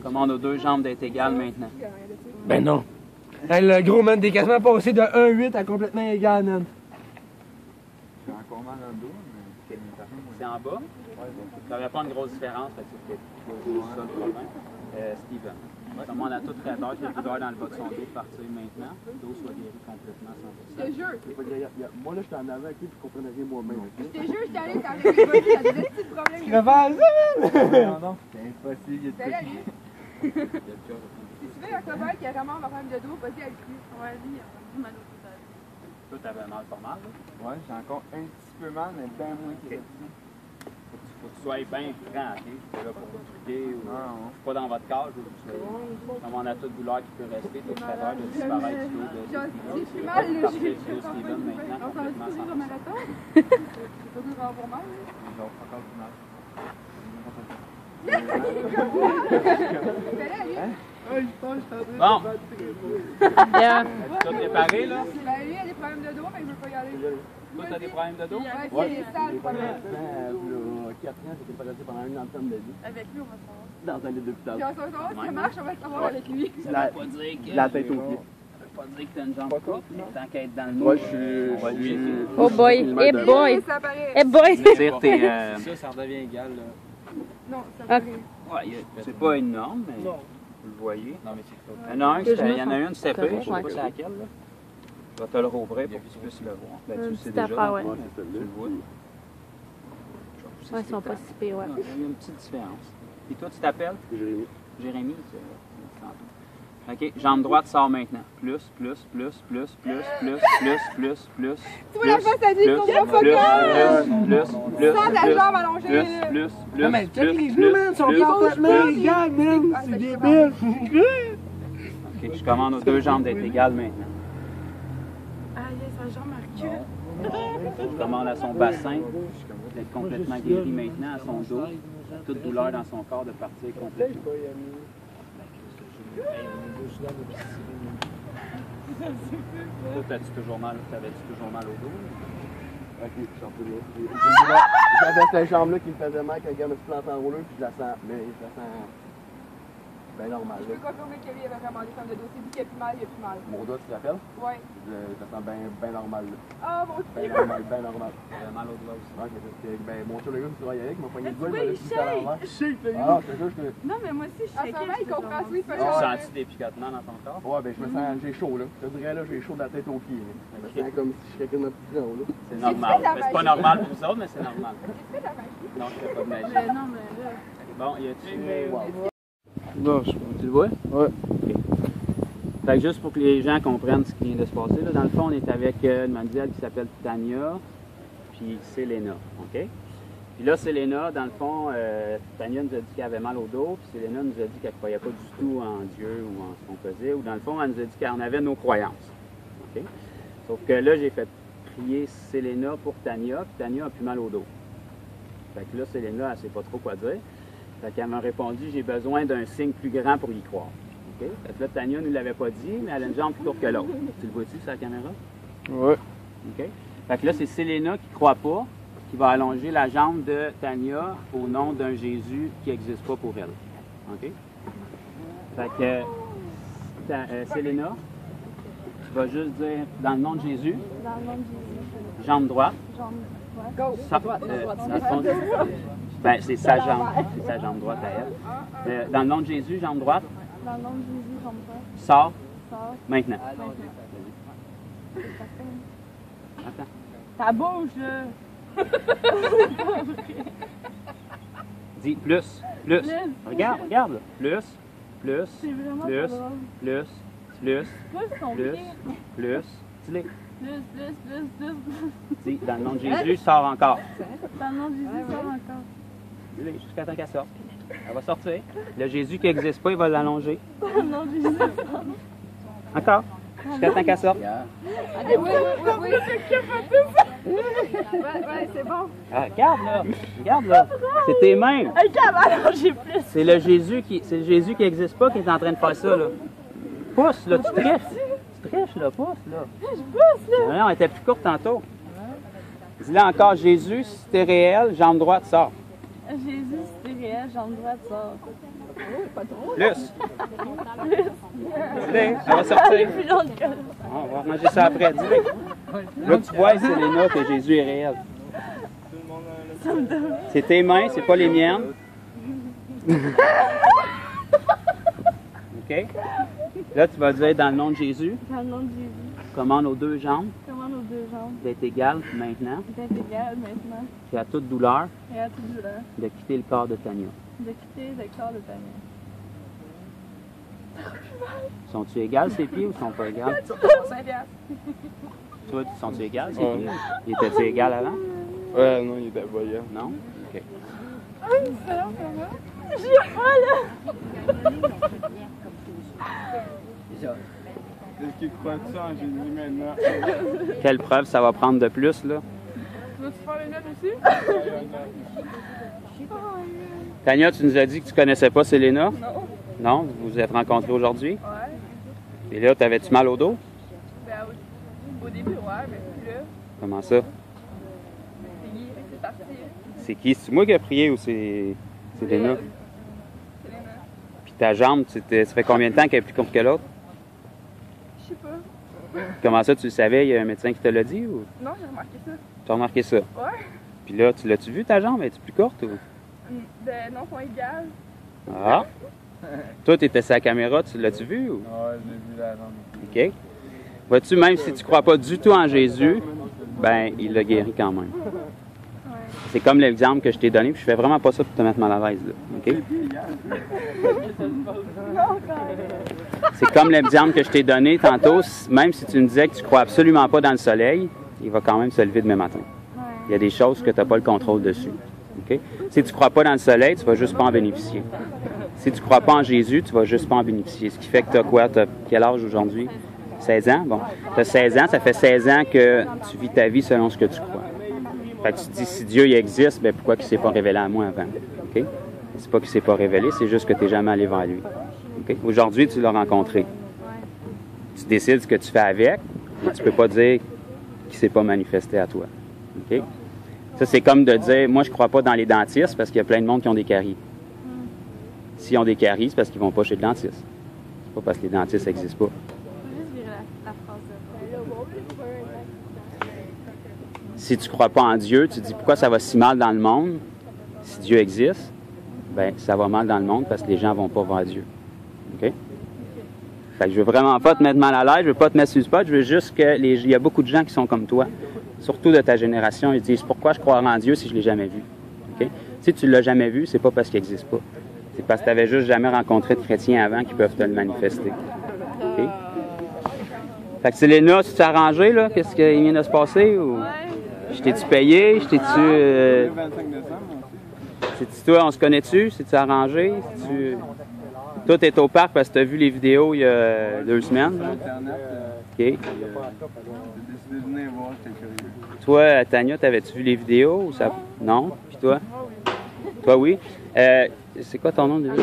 Commande aux deux jambes d'être égales maintenant. Ben non. Hey, le gros, man, t'es quasiment passé de 1,8 à complètement égal, man. J'ai encore mal dans le dos, mais... C'est en bas? Ça n'aurait pas une grosse différence, fait que c'est peut-être ça le problème. Steven. Commande à toute raideur, qu'il y a plus d'heure dans le bas de son dos de partir maintenant. Le dos soit guéri complètement 100%. Je te jure. Moi, là, je suis en avant, je comprenais rien moi-même. Je te jure, je suis allée dans les body, il y a des petits problèmes. Tu vas faire ça, man? Non, c'est impossible, il y a C'est là, lui. Si tu veux un cobaye qui a vraiment un problème de dos, vas-y avec lui. Ouais, lui, il a du mal au dos. Toi, t'avais mal pas mal, là? Ouais, j'ai encore un petit peu mal, mais bien moins que d'habitude. Faut que tu sois bien franc, OK? Je suis pas là pour vous truquer ou... Je suis pas dans votre cage, je commande à toute douleur qui peut rester, toute raideur de disparaître du dos de Steven. J'ai plus mal, là. Partir du dos de Steven maintenant, On s'en va complètement courir au sans marathon. J'ai pas dû avoir mal. J'ai encore du mal. Bon! Yeah. Tout préparé, là? Ben, lui, il a des problèmes de dos, mais il veut pas y aller. Toi, t'as des problèmes de dos? Ouais, il est sale, le problème. 4 ans, j'étais paralysé pendant une antenne de vie. Avec lui, on va savoir. Dans un lit d'hôpital. Puis on va savoir si ça marche, on va le savoir avec lui. Ça veut pas dire que... La tête aux pieds. Ça veut pas dire que t'as une jambe courte, mais tant qu'à être dans le Moi, mou, on va lui Oh boy. Eh boy. Ça paraît. Eh boy. tire tes... Ça redevient égal, là. Non, ça paraît. Ouais, c'est pas énorme, mais vous le voyez. Non, mais c'est Il y en a un, Que je me il y en a une, c'était correct, pire, je sais ouais. pas c'est laquelle, là. Je vais te le rouvrir pour que tu puisses le voir. Ben, tu le sais petite déjà, affaire, dans le ouais. fond, tu le vois. Ouais, ils sont pas si pires, ouais. Il y a une petite différence. Et toi, tu t'appelles? Jérémy. Jérémy, c'est OK, jambe droite sort maintenant. Plus. Tu vois la face à dire qu'on va pas sans ta jambe allongée. Non, mais check les genoux, man, ils sont complètement égales, man. C'est débile. OK, je commande aux deux jambes d'être égales maintenant. Aïe, sa jambe recule. Je commande à son bassin d'être complètement guéri maintenant, à son dos, toute douleur dans son corps de partir complètement. Toi, t'avais-tu toujours mal au dos? Ok, j'en peux bien. J'avais cette jambe-là qui me faisait mal quand elle me se plante en rouleur, puis je la sens. Mais je la sens. bien normal. Je peux confirmer que lui, il avait vraiment des femmes de dos. C'est lui qui a plus mal, il a plus mal. Mon dos, tu te rappelles? Ouais. Je le sens bien normal, là. Ah, mon Bien Dieu! normal, bien normal. J'avais mal au doigt aussi. Ouais, parce que, ben, mon chum, le gars, tu travailles avec, m'a poigné le doigt, il Oui, m'a laissé à l'envers. Shake, le Ah, gars. je te jure, je te... Non, mais moi aussi, je En ce moment, il comprend, oui, c'est Tu pas sens-tu des picotements dans ton corps? Ouais, ben, je me sens, j'ai chaud, là. Je te dirais, là, j'ai chaud de la tête aux pieds, là. Je me sens comme si je serais quasiment plus grand, là. C'est normal. C'est pas normal pour vous autres, mais c'est normal. Non, je fais pas de magie. Non, mais là. Bon, y a-tu... Bon, Tu le vois? Ouais. OK. Fait que juste pour que les gens comprennent ce qui vient de se passer, là, dans le fond, on est avec une mademoiselle qui s'appelle Tania, puis Selena, OK? Puis là, Selena, dans le fond, Tania nous a dit qu'elle avait mal au dos, puis Selena nous a dit qu'elle ne croyait pas du tout en Dieu ou en ce qu'on faisait, ou dans le fond, elle nous a dit qu'on avait nos croyances, OK? Sauf que là, j'ai fait prier Selena pour Tania, puis Tania a plus mal au dos. Fait que là, Selena, elle ne sait pas trop quoi dire. Fait qu'elle m'a répondu, j'ai besoin d'un signe plus grand pour y croire. OK? Fait que là, Tania ne nous l'avait pas dit, mais elle a une jambe plus courte que l'autre. Tu le vois-tu sur la caméra? Ouais. OK? Fait que là, c'est Selena qui ne croit pas, qui va allonger la jambe de Tania au nom d'un Jésus qui n'existe pas pour elle. OK? Fait que, Selena, tu vas juste dire, dans le nom de Jésus, Dans le nom de Jésus. jambe droite. Jambe droite. Go! Dans le fond, ben, c'est sa jambe. C'est sa jambe droite à elle. Dans le nom de Jésus, jambe droite. Dans le nom de Jésus, jambe droite. Sors. Sors. Maintenant. Maintenant. Attends. Ta bouche, là. Dis plus. Plus. Plus. Regarde, regarde. Là. Plus. Plus. C'est vraiment Plus. pas drôle. Plus. Plus. Pousse ton Plus. pied. Plus. Dis-les. Plus. Dis, dans le nom de Jésus, sors encore. Dans le nom de Jésus, sors encore. Dis-les jusqu'à temps qu'elle sorte. Elle va sortir. Le Jésus qui n'existe pas, il va l'allonger. Dans le nom de Jésus. Encore. Jusqu'à temps qu'elle sorte. Allez, oui. Ouais, c'est bon. Ah, regarde là. Regarde là. C'est tes mains. Elle va allonger plus. C'est le Jésus qui n'existe pas qui est en train de faire ça là. Pousse là, tu triches. Tu triches là, pousse là. Je pousse, là. Non, elle était plus courte tantôt. Dis-le encore, Jésus, si t'es réel, jambe droite, sort. Jésus, si t'es réel, jambe droite, sort. Pas trop. Plus. Dis-le, elle va sortir. Plus longue que... On va manger ça après, dis-le. Là, tu vois, Selena, que Jésus est réel. C'est tes mains, c'est pas les miennes. OK? Là, tu vas dire dans le nom de Jésus, Dans le nom de Jésus, commande aux deux jambes commande aux deux jambes d'être égales maintenant, d'être égales maintenant puis à toute douleur, et à toute douleur, de quitter le corps de Tania. de quitter le corps de ta mère. Sont-tu égales, ses pieds, ou sont pas égales? 5 piastres. Toi, sont-tu égales, ses Ouais. pieds? Ils étaient-tu égales avant? Ouais, non, il était pas hier. Non? OK. J'ai pas là! Est-ce qu'il croit-tu en Jésus maintenant? Quelle preuve ça va prendre de plus, là? Veux-tu faire les notes aussi? Tania, tu nous as dit que tu connaissais pas Selena? Non. Non? Vous vous êtes rencontrés aujourd'hui? Ouais. Et là, t'avais-tu mal au dos? Ben, au début, ouais, mais plus là, Comment ça? c'est guéri, c'est parti. C'est qui? C'est moi qui ai prié ou c'est Selena? Selena. Puis ta jambe, ça fait combien de temps qu'elle est plus courte que l'autre? Je sais pas. Comment ça, tu le savais? Il y a un médecin qui te l'a dit ou Non, j'ai remarqué ça. tu as remarqué ça? Ouais. Puis là, tu l'as-tu vu ta jambe? Es-tu plus courte ou? Ben, non, sont égales. Ah! Toi, tu étais sur la caméra, tu l'as-tu vu ou? Ouais, j'ai vu la jambe. OK. Vois-tu, même si tu ne crois pas du tout en Jésus, ben, il l'a guéri quand même. C'est comme l'exemple que je t'ai donné, puis je fais vraiment pas ça pour te mettre mal à l'aise, là. OK? C'est comme l'exemple que je t'ai donné tantôt, même si tu me disais que tu crois absolument pas dans le soleil, il va quand même se lever demain matin. Il y a des choses que tu n'as pas le contrôle dessus. OK? Si tu ne crois pas dans le soleil, tu ne vas juste pas en bénéficier. Si tu ne crois pas en Jésus, tu ne vas juste pas en bénéficier. Ce qui fait que tu as quoi? Tu as quel âge aujourd'hui? 16 ans? Bon. Tu as 16 ans, ça fait 16 ans que tu vis ta vie selon ce que tu crois. Fait que tu te dis, si Dieu il existe, ben pourquoi il ne s'est pas révélé à moi avant? OK? C'est pas qu'il ne s'est pas révélé, c'est juste que tu n'es jamais allé vers lui. OK? Aujourd'hui, tu l'as rencontré. Tu décides ce que tu fais avec, mais tu ne peux pas dire qu'il ne s'est pas manifesté à toi. OK? Ça, c'est comme de dire, moi, je ne crois pas dans les dentistes parce qu'il y a plein de monde qui ont des caries. S'ils ont des caries, c'est parce qu'ils vont pas chez le dentiste. C'est pas parce que les dentistes n'existent pas. Juste virer la phrase. Si tu crois pas en Dieu, tu te dis pourquoi ça va si mal dans le monde. Si Dieu existe, ben ça va mal dans le monde parce que les gens vont pas voir Dieu. OK? Fait que je veux vraiment pas te mettre mal à l'aise, je veux pas te mettre sur le spot, je veux juste que il y a beaucoup de gens qui sont comme toi, surtout de ta génération, ils disent pourquoi je croirais en Dieu si je l'ai jamais vu. OK? Si tu l'as jamais vu, c'est pas parce qu'il n'existe pas. C'est parce que tu n'avais juste jamais rencontré de chrétiens avant qui peuvent te le manifester. OK? Fait que Céléna, tu t'es arrangé, là? Qu'est-ce qui vient de se passer? Ou... Je t'ai-tu payé? Je t'ai-tu... Le 25 décembre aussi. C'est-tu toi, on se connaît-tu? C'est-tu arrangé? C'est-tu... Toi, t'es au parc parce que t'as vu les vidéos il y a 2 semaines. Là. Internet, OK. j'ai décidé de venir voir, j'étais curieux. Toi, Tania, t'avais-tu vu les vidéos? Ou ça... Non? Puis toi? Toi, oui. C'est quoi ton nom déjà?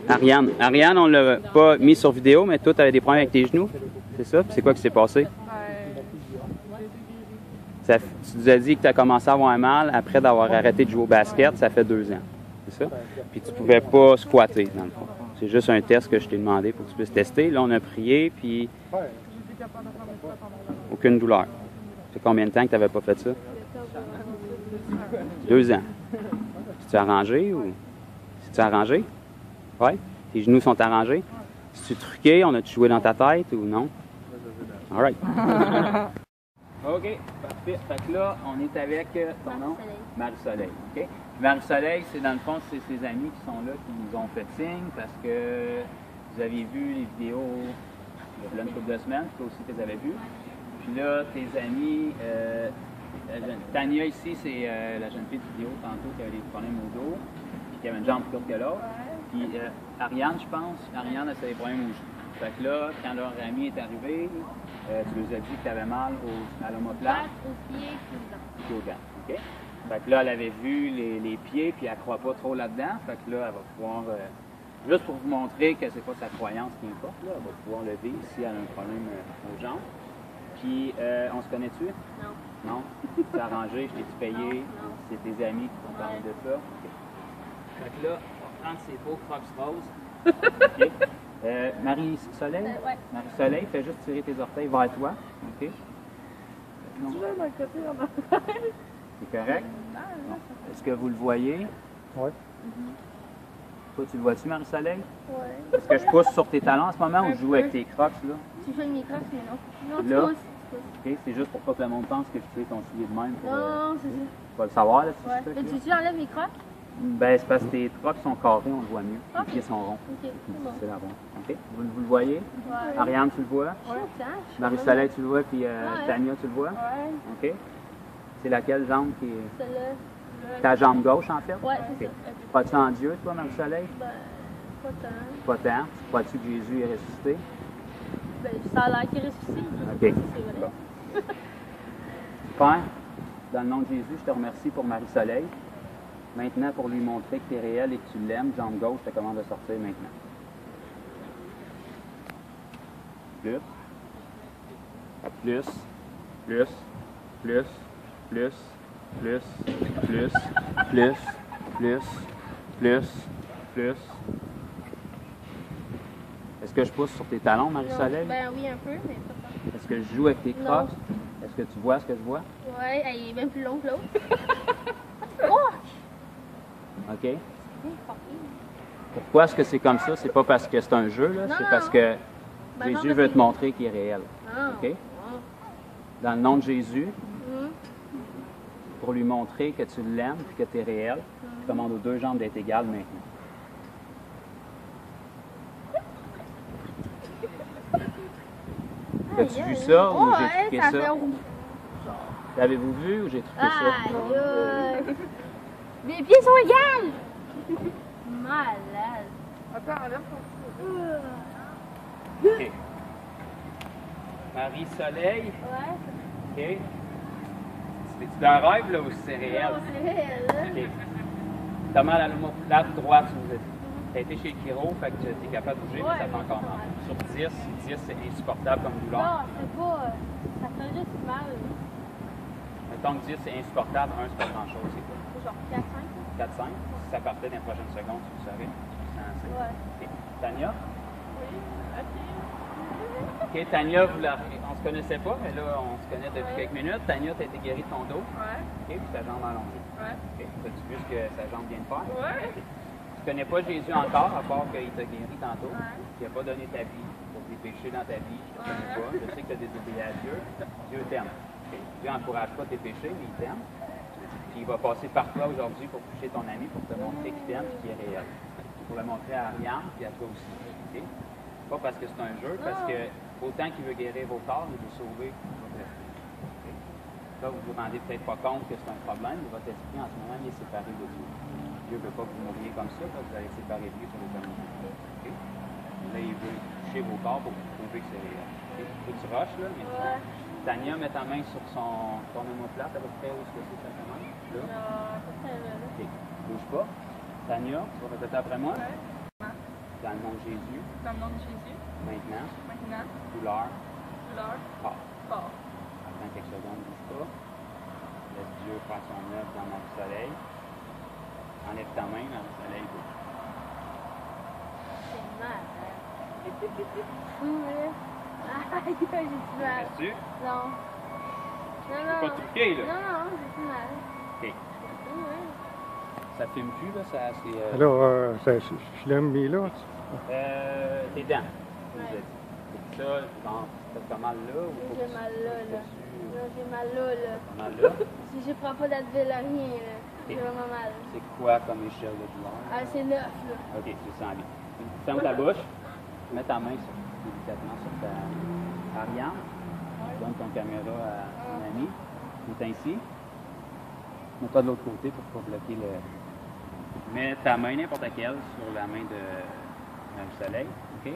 Ariane. Ariane, on l'a pas mis sur vidéo, mais toi, t'avais des problèmes avec tes genoux? C'est ça? Puis c'est quoi qui s'est passé? Tu nous as dit que tu as commencé à avoir mal après d'avoir arrêté de jouer au basket, ça fait 2 ans. C'est ça? Puis tu pouvais pas squatter, dans le fond. C'est juste un test que je t'ai demandé pour que tu puisses tester. Là, on a prié, puis aucune douleur. Ça fait combien de temps que tu n'avais pas fait ça? 2 ans. C'est-tu arrangé ou... C'est-tu arrangé? Oui? Tes genoux sont arrangés? C'est-tu truqué? On a-tu joué dans ta tête ou non? All right. OK, parfait. Fait que là, on est avec ton nom? Marie-Soleil. OK? Marie-Soleil, c'est dans le fond, c'est ses amis qui sont là, qui nous ont fait signe parce que vous aviez vu les vidéos il y a une couple de semaines, toi aussi tu les avais vues. Puis là, tes amis, Tania ici, c'est la jeune fille de vidéo tantôt qui avait des problèmes au dos, puis qui avait une jambe plus courte que l'autre. Puis Ariane, je pense, Ariane, elle a des problèmes au genou. Fait que là, quand leur ami est arrivé, tu leur as dit que tu avais mal à l'omoplate. Aux pieds et aux gants. OK? Fait que là, elle avait vu les pieds, puis elle ne croit pas trop là-dedans. Fait que là, elle va pouvoir, juste pour vous montrer que c'est pas sa croyance qui importe, là, elle va pouvoir lever si elle a un problème aux jambes. Puis, on se connaît-tu? Non. Non? Tu t'es arrangé, je t'ai-tu payé? Non. C'est tes amis qui t'ont parlé de ça? OK. Fait que là, on va prendre ces beaux crocs roses. OK? Marie-Soleil? Ouais. Marie-Soleil, fais juste tirer tes orteils vers toi. OK? Non. C'est correct? Bon. Est-ce que vous le voyez? Oui. Toi, tu le vois-tu, Marie-Soleil? Oui. Est-ce que je pousse sur tes talons en ce moment ou je joue avec tes crocs, là? Tu fais mes crocs, mais non. Non, Là? tu pousses. OK, c'est juste pour pas que le monde pense que je tire ton soulier de même. Pour, Non, c'est ça. tu vas le savoir, là, si Ouais. tu fais, Mais là. tu enlèves mes crocs? Ben, c'est parce que tes crocs sont carrés, on le voit mieux. Ok. Les pieds sont ronds. Ok, c'est bon. C'est la ronde. OK? Vous le voyez? Ouais. Ariane, tu le vois? Ouais. Marie-Soleil, tu le vois? Puis Ouais. Tania, tu le vois? Ouais. OK? C'est laquelle jambe qui est... Celle-là. Ta jambe gauche, en fait? Ouais, c'est OK. ça. Crois-tu en Dieu, toi, Marie-Soleil? Ben, pas tant. Pas tant. Crois-tu que Jésus est ressuscité? Ben, ça a l'air qu'il est ressuscité. OK. C'est vrai. Père, dans le nom de Jésus, je te remercie pour Marie-Soleil. Maintenant, pour lui montrer que tu es réel et que tu l'aimes, jambe gauche, je te commande de sortir maintenant. Plus. Plus. Plus. Plus. Plus. Plus. Plus. Plus. Plus. Plus. Plus. Est-ce que je pousse sur tes talons, Marie-Soleil? Ben oui, un peu, mais pas tant. Est-ce que je joue avec tes crocs? Est-ce que tu vois ce que je vois? Ouais, elle est même plus longue que l'autre. Oh! OK? Pourquoi est-ce que c'est comme ça? C'est pas parce que c'est un jeu, là. C'est parce que Ben non, Jésus parce veut que- te montrer qu'il est réel. Ah. OK? Dans le nom de Jésus, Mhm. pour lui montrer que tu l'aimes et que tu es réel, je commande aux 2 jambes d'être égales maintenant. As-tu vu ça ou j'ai truqué ça? ça? Fait... L'avez-vous vu ou j'ai truqué ça? Aïe, aïe. Mes pieds sont égales! Malade. Attends, enlève ton OK. Marie-Soleil, Ouais, OK. C'est-tu d'un rêve, là, ou c'est réel? c'est réel, là. OK. T'as mal à l'omoplate droite, tu as été chez le chiro, fait que tu es capable de bouger, mais ça fait encore mal. Sur 10, 10 c'est insupportable comme douleur. Non, c'est pas... Ça fait juste mal. Mettons que 10 c'est insupportable, 1 c'est pas grand-chose, c'est quoi? C'est genre 4-5. 4-5. Si ça partait dans les prochaines secondes, tu le saurais. Tu sens assez. Ouais. OK. Tania? Oui, ok. OK, Tania, on se connaissait pas, mais là, on se connaît depuis quelques minutes. Tania, tu as été guérie de ton dos. Ouais. OK, puis ta jambe allongée. Ouais. OK. As-tu vu ce que sa jambe vient de faire? Ouais. OK. Tu connais pas Jésus encore, à part qu'il t'a guéri tantôt. Ouais. Il n'a pas donné ta vie pour tes péchés dans ta vie. Je te connais pas. Je sais que tu as désobéi à Dieu. Dieu t'aime. OK. Dieu n'encourage pas tes péchés, mais il t'aime. Puis il va passer par toi aujourd'hui pour toucher ton ami, pour te montrer qu'il t'aime et qu'il est réel. Pour le montrer à Ariane et à toi aussi. OK? Pas parce que c'est un jeu, parce que autant qu'il veut guérir vos corps, il veut sauver votre esprit. Okay? Là, vous ne vous rendez peut-être pas compte que c'est un problème, mais votre esprit en ce moment il est séparé de Dieu. Dieu ne veut pas que vous mouriez comme ça, parce que vous allez être séparé de lui sur l'éternité. Okay? Là, il veut toucher vos corps pour vous prouver que c'est réel. Okay? Tu rushes, là, mais Tania, met ta main sur ton omoplate, à peu près où est-ce que c'est ta main? Là. OK. Bouge pas. Tania, tu vas répéter après moi. Dans le nom de Jésus. Dans le nom de Jésus. Maintenant. Maintenant. Douleur. Douleur. Part. Part. Attends quelques secondes, bouge pas. Laisse Dieu faire son œuvre dans notre soleil. Enlève ta main dans le soleil. C'est mal, hein? Fou, là. Aïe, j'ai du mal. Reste-tu? Non. Non, non. Pas truqué, là? Non, non, j'ai du mal. OK. Ça filme plus, là? Ça, c'est, Alors, je l'aime mis là. tes dents. Ouais. Ça, bon, t'as mal là? Ou j'ai mal là, là. Là, j'ai mal là, là. Mal là? Si je prends pas d'Advil, rien, là. J'ai vraiment mal. C'est quoi comme échelle de douleur? Ah, c'est 9, là. OK, tu sens bien. Ferme ta bouche. Mets ta main délicatement sur ta Ariane. Donne ton caméra à ton ami. Mets ainsi. Mets-toi de l'autre côté pour pas bloquer le... Mets ta main n'importe laquelle sur la main de Marie-Soleil. OK?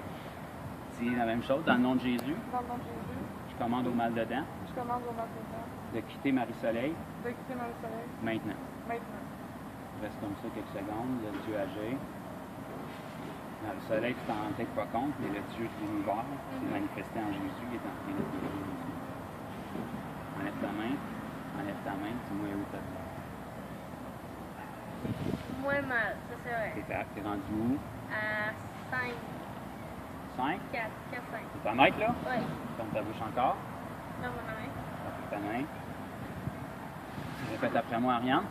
Dis la même chose. Dans le nom de Jésus. Dans le nom de Jésus. Je commande au mal dedans. Je commande au mal dedans. De quitter Marie-Soleil. De quitter Marie-Soleil. Maintenant. Maintenant. Reste comme ça quelques secondes. Laisse Dieu agir. Marie-Soleil, tu t'en rends peut-être pas compte, mais le Dieu de l'univers s'est manifesté en Jésus. Il est en train de te guérir aussi. Enlève ta main. Enlève ta main. Dis-moi où t'as mal. Moins mal, ça c'est vrai. T'es rendu où? À 5. 5? 4, 5. Tu t'en être là? Oui. Ferme ta bouche encore. Ferme ma main. Ferme ta main. Répète après moi, Ariane.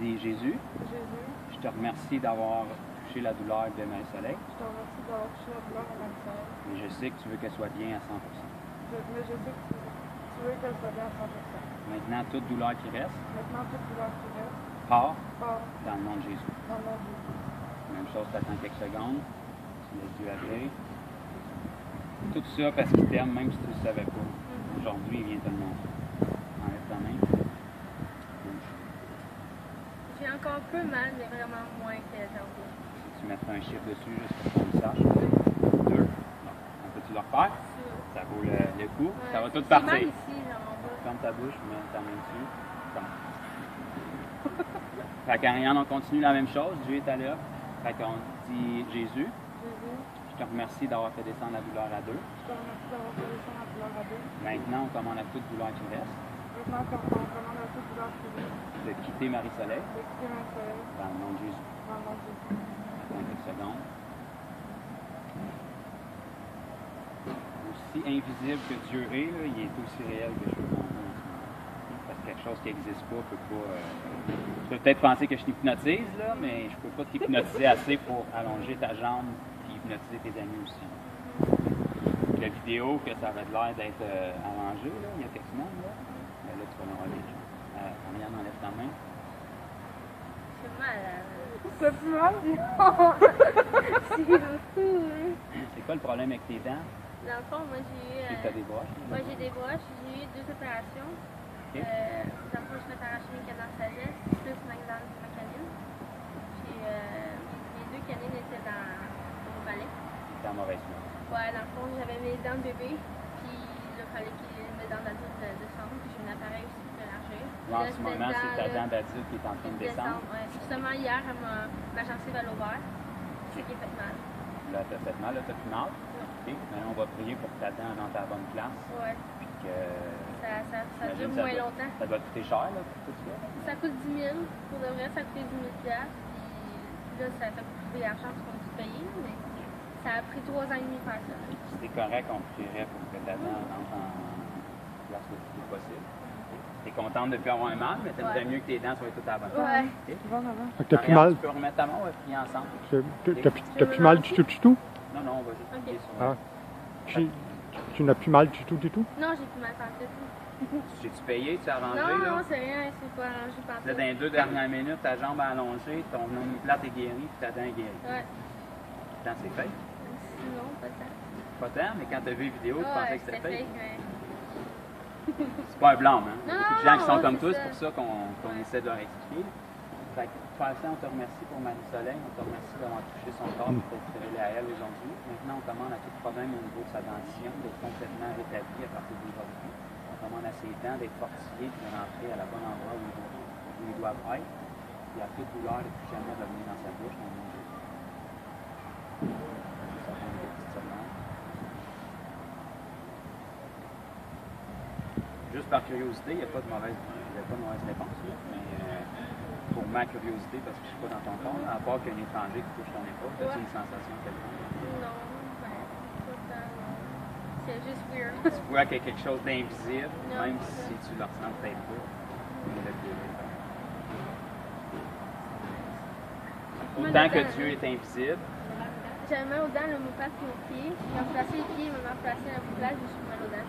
Dis Jésus. Jésus. Je te remercie d'avoir touché la douleur de Marie-Soleil. Je te remercie d'avoir touché la douleur de Marie-Soleil. Mais je sais que tu veux qu'elle soit bien à 100%. Mais je sais que tu veux qu'elle soit bien à 100%. Maintenant, toute douleur qui reste. Maintenant, toute douleur qui reste. Part. Part. Dans le nom de Jésus. Dans le nom de Jésus. Même chose, tu attends quelques secondes. Tu laisses Dieu agir. Tout ça parce qu'il t'aime, même si tu ne le savais pas. Aujourd'hui, il vient te le montrer. Enlève ta main. Bouge. J'ai encore un peu mal, mais vraiment moins que tantôt. Tu mettras un chiffre dessus juste pour qu'on le sache. 2. Bon. Peux-tu le refaire? Ça vaut le coup. Ouais, ça va tout partir. Mal ici, ferme ta bouche, mets ta main dessus. Fait qu'Ariane, on continue la même chose. Dieu est à l'œuvre. Fait qu'on dit Jésus. Je te remercie d'avoir fait descendre la douleur à 2. Je te remercie d'avoir fait descendre la douleur à 2. Maintenant, on commande à toute douleur qui reste. Maintenant, on commande à toute douleur qui reste. De quitter Marie-Soleil. De quitter Marie-Soleil. Dans le nom de Jésus. Dans le nom de Jésus. Attends quelques secondes. Aussi invisible que Dieu est, là, il est aussi réel que je suis en ce moment. Parce que quelque chose qui n'existe pas peut pas... Tu peux peut-être penser que je t'hypnotise, là, mais je peux pas t'hypnotiser assez pour allonger ta jambe et hypnotiser tes amis aussi. La vidéo que ça avait l'air d'être allongé, là, il y a quelques semaines, là, mais là, tu vas l'avoir les gens. Ariane, enlève ta main. C'est mal, ça fait mal? C'est fou, hein? C'est quoi le problème avec tes dents? Dans le fond, moi j'ai eu... Tu as des broches? Moi j'ai des broches, j'ai eu 2 opérations. Okay. Dans le fond, je me suis arraché mes canaux de sagesse, plus ma canine. Puis mes 2 canines étaient dans mon palais. C'était en mauvaise foi. Ouais, dans le fond, j'avais mes dents de bébé, puis il fallait que mes dents d'adulte descendent, puis j'ai un appareil aussi pour élargir. En ce moment, c'est ta dent d'adulte qui est en train de descendre. Ouais. Justement, hier, ma gencive à l'ovaire, c'est qui a fait mal. Là, t'as fait mal, là, t'as plus mal. OK, maintenant, on va prier pour que ta dent dans ta bonne place. Ouais. Puis Ça dure moins longtemps. Ça doit coûter cher, là, pour tout ça? Ça coûte 10 000. Pour de vrai, ça coûtait 10 000 $. Puis là, ça coûte plus d'argent parce qu'on a tout payé, mais ça a pris 3 ans et demi faire ça. C'était correct, on prierait pour que ta dent rentre en place le plus possible. T'es contente de ne plus avoir un mal, mais t'aimerais mieux que tes dents soient toutes à la bonne place. Ouais. Okay. T'as plus mal? Tu peux remettre ta main, on va plier ensemble. T'as plus mal du tout? Non, non, on va juste plier sur Tu n'as plus mal du tout? Non, j'ai plus mal par tout. J'ai-tu payé? Tu as arrangé? Non, là? c'est rien, c'est pas arrangé par tout. Là, dans les 2 dernières minutes, ta jambe a allongé, ton omoplate est guérie, puis ta dent est guérie. Ouais. Quand c'est fait? Non, pas tant. Pas tant, mais quand tu as vu la vidéo, tu pensais que c'était fait? Ouais. C'est pas un blâme, hein? Non, beaucoup de gens qui sont comme toi, ça. c'est pour ça qu'on essaie de leur expliquer. Fait que, pour faire ça, on te remercie pour Marie-Soleil, on te remercie d'avoir touché son corps et d'être révélé à elle aujourd'hui. Maintenant, on commande à tout problème au niveau de sa dentition d'être complètement rétabli à partir d'aujourd'hui. On commande à ses dents d'être fortifiées et de rentrer à la bonne endroit où ils doivent être. Il y a plus de douleur et plus jamais revenir dans sa bouche. Ça prend une petite seconde. Juste par curiosité, il n'y a pas de mauvaise réponse. Mais pour ma curiosité, parce que je ne suis pas dans ton corps, à part qu'un étranger qui touche ton épaule, as-tu une sensation quelconque? Non, pas non. C'est juste weird. Tu vois qu'il y a quelque chose d'invisible, même si tu le ressens peut-être pas. Autant que Dieu est invisible. J'avais mal aux dents, là, mon père qui m'a pied. Il m'a placé les pieds, il m'a placé la place, je suis mal aux dents.